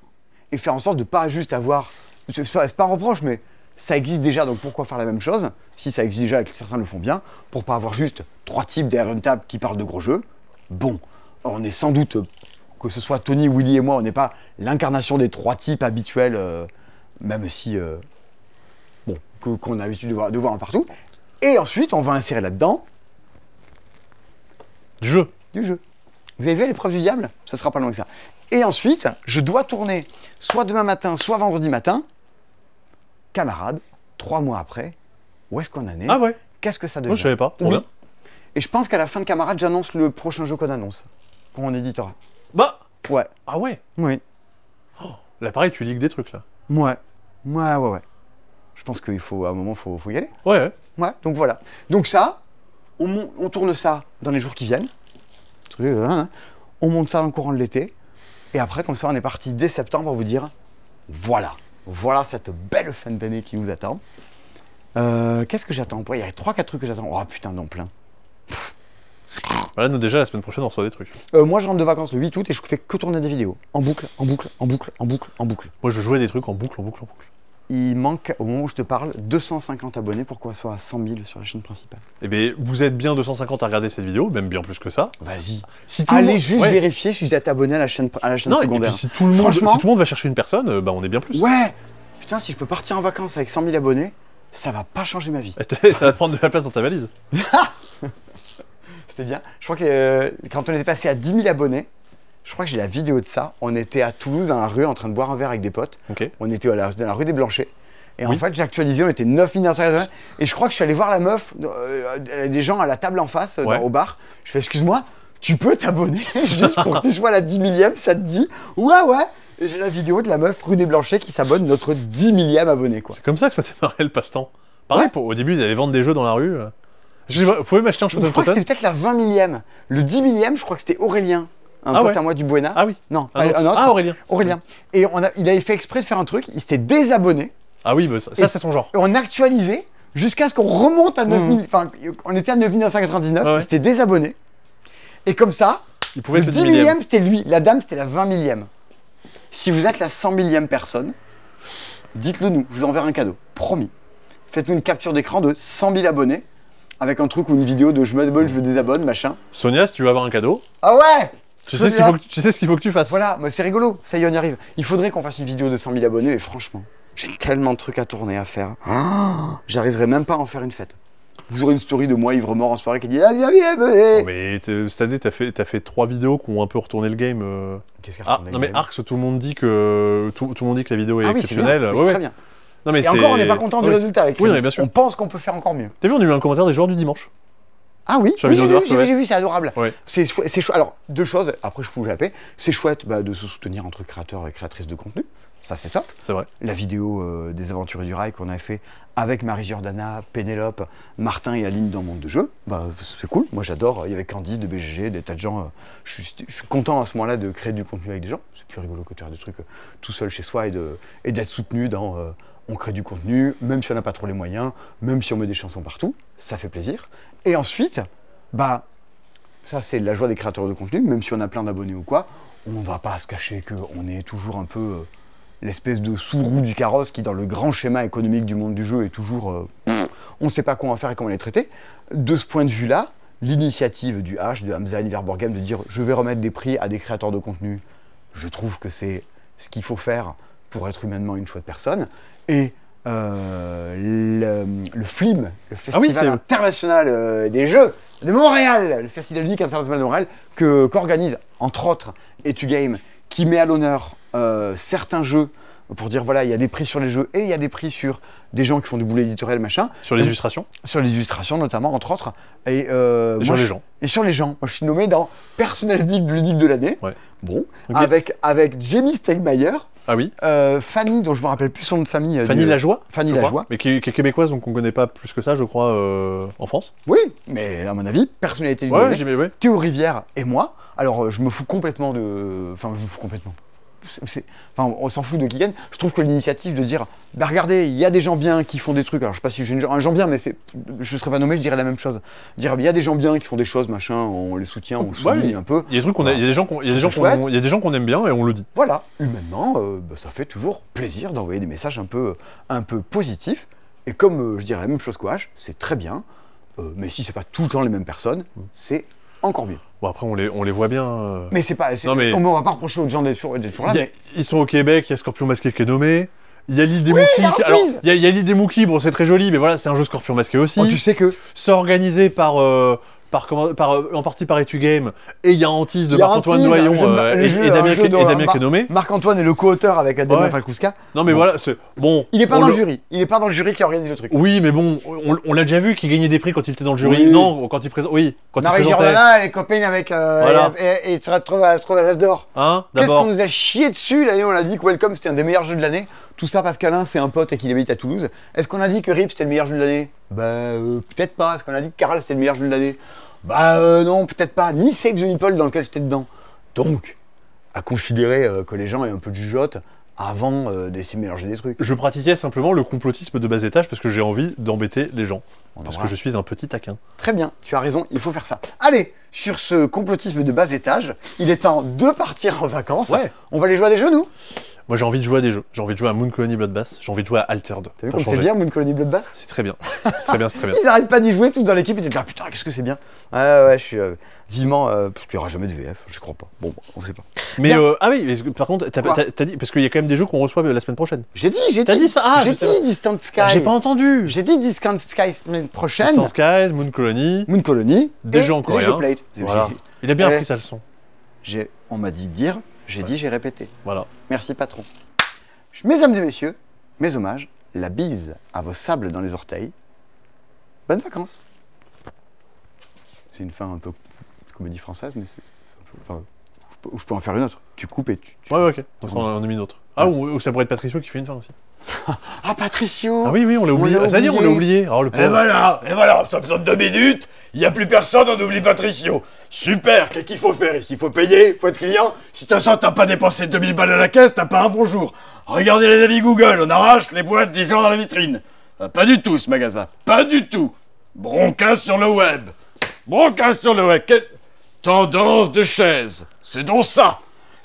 Et faire en sorte de pas juste avoir... C'est pas un reproche, mais ça existe déjà, donc pourquoi faire la même chose? Si ça existe déjà et que certains le font bien, pour pas avoir juste 3 types derrière une table qui parlent de gros jeux. Bon, on est sans doute, que ce soit Tony, Willy et moi, on n'est pas l'incarnation des 3 types habituels, même si... bon, qu'on a l'habitude de voir un partout. Et ensuite, on va insérer là-dedans... Du jeu. Du jeu. Vous avez vu l'épreuve du diable? Ça sera pas loin que ça. Et ensuite, je dois tourner soit demain matin, soit vendredi matin. Camarades, 3 mois après, où est-ce qu'on en est? Ah ouais. Qu'est-ce que ça devient? Moi, je savais pas. Oui. Et je pense qu'à la fin de Camarades, j'annonce le prochain jeu qu'on annonce. Qu'on éditera. Bah. Ouais. Ah ouais. Oui. Oh, là, pareil, tu ligues des trucs, là. Ouais. Je pense qu'il faut, à un moment, faut y aller. Ouais. Ouais, donc voilà. Donc ça, on tourne ça dans les jours qui viennent. On monte ça dans le courant de l'été. Et après, comme ça, on est parti dès septembre pour vous dire, voilà cette belle fin d'année qui nous attend. Qu'est-ce que j'attends? Il y a 3-4 trucs que j'attends. Oh putain, non, plein. Voilà, nous déjà, la semaine prochaine, on reçoit des trucs. Moi, je rentre de vacances le 8 août et je fais que tourner des vidéos. En boucle. Moi, je jouais des trucs en boucle. Il manque, au moment où je te parle, 250 abonnés pour qu'on soit à 100 000 sur la chaîne principale. Eh bien, vous êtes bien 250 à regarder cette vidéo, même bien plus que ça. Vas-y. Si allez juste vérifier si vous êtes abonné à la chaîne secondaire. Et puis, si tout le monde va chercher une personne, bah, on est bien plus. Ouais. Putain, si je peux partir en vacances avec 100 000 abonnés, ça va pas changer ma vie. Ça va te prendre de la place dans ta valise. C'était bien. Je crois que quand on était passé à 10 000 abonnés, je crois que j'ai la vidéo de ça. On était à Toulouse, dans la rue, en train de boire un verre avec des potes. Okay. On était dans la rue des Blanchets. Et en fait, j'ai actualisé, on était 9 000 abonnés. Et je crois que je suis allé voir la meuf, des gens à la table en face, au bar. Je fais, excuse-moi, tu peux t'abonner juste pour que tu sois à la 10 millième, ça te dit? Ouais. Et j'ai la vidéo de la meuf rue des Blanchets qui s'abonne, notre 10 millième abonné, quoi. C'est comme ça que ça démarrait le passe-temps. Pareil, au début, ils allaient vendre des jeux dans la rue. Vous pouvez m'acheter un Je crois que c'était peut-être la 20 millième. Le 10 millième, je crois que c'était Aurélien. Un pote à moi du Buena. Ah oui. Non, un autre. Ah, Aurélien. Et il avait fait exprès de faire un truc, il s'était désabonné. Ah oui, mais ça c'est son genre. Et on actualisait jusqu'à ce qu'on remonte à 9000. Enfin, on était à 9999, il s'était désabonné. Et comme ça, il pouvait le 10 millième, c'était lui. La dame, c'était la 20 millième. Si vous êtes la 100 millième personne, dites-le nous, je vous enverrai un cadeau. Promis. Faites-nous une capture d'écran de 100 000 abonnés avec un truc ou une vidéo de je m'abonne, je me désabonne, machin. Sonia, si tu veux avoir un cadeau. Ah ouais! Tu sais ce qu'il faut que tu fasses. Voilà, mais c'est rigolo, ça y est, on y arrive. Il faudrait qu'on fasse une vidéo de 100 000 abonnés et franchement, j'ai tellement de trucs à tourner, à faire. Oh, j'arriverai même pas à en faire une fête. Vous aurez une story de moi ivre-mort en soirée qui dit « Ah, viens, abonné !» Mais cette année, t'as fait 3 vidéos qui ont un peu retourné le game. Qu'est-ce qu'elle a retourné le game? Mais Arx, tout le monde dit que la vidéo est exceptionnelle. C'est très bien. Non, mais et encore, on n'est pas content du résultat avec oui, bien sûr. On pense qu'on peut faire encore mieux. T'as vu, on a eu un commentaire des joueurs du dimanche. Ah oui, j'ai vu, c'est adorable. Ouais. C'est chouette. Alors, 2 choses, après je fous la paix. C'est chouette de se soutenir entre créateurs et créatrices de contenu. Ça, c'est top. C'est vrai. La vidéo des Aventuriers du Rail qu'on a fait avec Marie-Jordana, Pénélope, Martin et Aline dans Monde de Jeu, bah, c'est cool. Moi, j'adore. Il y avait Candice de BGG, des tas de gens. Je suis content à ce moment-là de créer du contenu avec des gens. C'est plus rigolo que de faire des trucs tout seul chez soi et d'être soutenu dans on crée du contenu, même si on n'a pas trop les moyens, même si on met des chansons partout. Ça fait plaisir. Et ensuite, bah, ça, c'est la joie des créateurs de contenu, même si on a plein d'abonnés ou quoi. On va pas se cacher qu'on est toujours un peu l'espèce de sous-roue du carrosse qui, dans le grand schéma économique du monde du jeu, est toujours... on ne sait pas quoi en faire et comment les traiter. De ce point de vue-là, l'initiative du H, de Hamza Verborgen, de dire « je vais remettre des prix à des créateurs de contenu », je trouve que c'est ce qu'il faut faire pour être humainement une chouette personne. Et le FLIM, le Festival international des jeux de Montréal, le Festival ludique international de Montréal, qu'organise, entre autres, EtuGame, qui met à l'honneur certains jeux pour dire voilà, il y a des prix sur les jeux et il y a des prix sur des gens qui font du boulot éditorial, machin. Sur les illustrations. Sur les illustrations, notamment, entre autres. Et sur les gens. Et sur les gens. Moi, je suis nommé dans personnalité ludique de l'année. Ouais. Bon. Okay. Avec Jamie Stegmaier. Ah oui. Fanny, dont je me rappelle plus son nom de famille. Fanny Lajoie. Fanny Lajoie. Mais qui est québécoise, donc on ne connaît pas plus que ça, je crois, en France. Oui, mais à mon avis, personnalité ludique de l'année. Ouais. Théo Rivière et moi. Alors, je me fous complètement de... Enfin, je me fous complètement. Enfin, on s'en fout de qui gagne. Je trouve que l'initiative de dire bah regardez, il y a des gens bien qui font des trucs. Alors je sais pas si j'ai un gens bien, mais je serais pas nommé, je dirais la même chose. Dire il y a des gens bien qui font des choses, machin, on les soutient, on souligne un peu. Il y a des trucs il y a des gens qu'on aime bien et on le dit. Voilà, humainement, ça fait toujours plaisir d'envoyer des messages un peu positifs. Et comme je dirais la même chose qu'OH, c'est très bien. Mais si c'est pas tout le temps les mêmes personnes, c'est encore mieux. Bon, après, on les voit bien. Mais c'est pas. On va pas reprocher aux gens d'être toujours là. Ils sont au Québec, il y a Scorpion Masqué qui est nommé. Il y a l'île des Mookies. Alors, il y a l'île des Mookies, bon, c'est très joli, mais voilà, c'est un jeu Scorpion Masqué aussi. Oh, tu sais que. C'est organisé en partie par EtuGame, et il y a Antise de Marc-Antoine Noyon et Damien qui est nommé. Marc-Antoine est le co-auteur avec Adama Falkouska. Non mais voilà, c'est bon. Il est pas dans le jury. Il est pas dans le jury qui organise le truc. Oui, mais bon, on l'a déjà vu qu'il gagnait des prix quand il était dans le jury. Oui. Non, quand il présente. Oui, quand il présentait. Marie-Jordana, elle est copaine avec. Voilà. Et il se retrouve à l'As d'Or. Hein, qu'est-ce qu'on nous a chié dessus l'année où on a dit que Welcome c'était un des meilleurs jeux de l'année. Tout ça parce qu'Alain c'est un pote et qu'il habite à Toulouse. Est-ce qu'on a dit que Rip c'était le meilleur jeu de l'année? Bah peut-être pas. Est-ce qu'on a dit que Caral c'était le meilleur jeu de l'année? Bah non, peut-être pas. Ni Save the Meeple dans lequel j'étais dedans. Donc, à considérer que les gens aient un peu de jugeote avant d'essayer de mélanger des trucs. Je pratiquais simplement le complotisme de bas étage parce que j'ai envie d'embêter les gens. Parce que je suis un petit taquin. Très bien, tu as raison, il faut faire ça. Allez, sur ce complotisme de bas étage, il est temps de partir en vacances. Ouais. On va aller jouer à des jeux, nous? Moi j'ai envie de jouer à des jeux. J'ai envie de jouer à Moon Colony Bloodbath, j'ai envie de jouer à Altered. T'as vu comme c'est bien Moon Colony Bloodbath? C'est très bien. C'est très bien, c'est très bien. Ils arrêtent pas d'y jouer tous dans l'équipe et t'es là, putain, qu'est-ce que c'est bien. Ouais, je suis vivement. Il n'y aura jamais de VF, je crois pas. Bon, on sait pas. Mais ah oui, mais, par contre, t'as dit, parce qu'il y a quand même des jeux qu'on reçoit la semaine prochaine. J'ai dit. T'as dit ça? Ah, j'ai dit Distant Sky. J'ai pas entendu. J'ai dit Distant Sky semaine prochaine. Distant Sky, Moon Colony. Des jeux en coréen. Les jeux Plate. Voilà. Il a bien appris sa leçon. On m'a dit dire, j'ai dit, j'ai répété. Voilà. Merci patron. Mesdames et messieurs, mes hommages, la bise à vos sables dans les orteils. Bonnes vacances. C'est une fin un peu comédie française, mais enfin, je peux en faire une autre. Tu coupes et tu... Ouais, ok. Donc on en a mis une autre. Ah, ou ça pourrait être Patricio qui fait une fin aussi. Ah, Patricio! Ah oui, on l'a oublié. C'est-à-dire, on l'a oublié. Oh, le pauvre. Et voilà, ça besoin de 2 minutes, il n'y a plus personne, on oublie Patricio. Super, qu'est-ce qu'il faut faire ici? Il faut payer, il faut être client. Si t'as ça, t'as pas dépensé 2000 balles à la caisse, t'as pas un bonjour. Regardez les avis Google, on arrache les boîtes des gens dans la vitrine. Pas du tout ce magasin, pas du tout. Bronca sur le web. Tendance de chaise, c'est donc ça.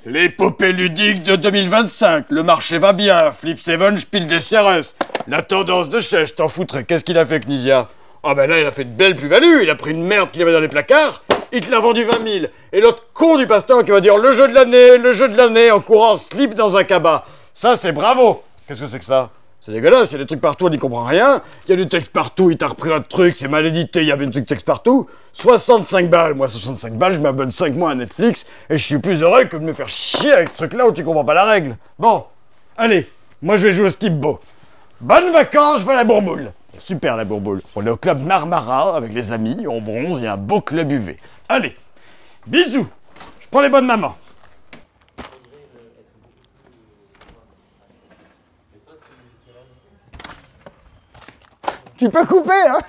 L'épopée ludique de 2025, le marché va bien, Flip 7, Spiel des CRS. La tendance de chaise, je t'en foutrais, qu'est-ce qu'il a fait Knizia? Ah ben là, il a fait de belles plus-values, il a pris une merde qu'il avait dans les placards, il te l'a vendu 20 000. Et l'autre con du pasteur qui va dire le jeu de l'année, en courant slip dans un cabas. Ça, c'est bravo. Qu'est-ce que c'est que ça? C'est dégueulasse, il y a des trucs partout, on n'y comprend rien. Il y a du texte partout, il t'a repris un truc, c'est mal édité, il y a du texte partout. 65 balles, moi 65 balles, je m'abonne 5 mois à Netflix et je suis plus heureux que de me faire chier avec ce truc-là où tu comprends pas la règle. Bon, allez, moi je vais jouer au Skip-Bo. Bonnes vacances, je vais à la Bourboule. Super la Bourboule. On est au club Marmara avec les amis, on bronze, il y a un beau club UV. Allez, bisous, je prends les bonnes mamans. Tu peux couper, hein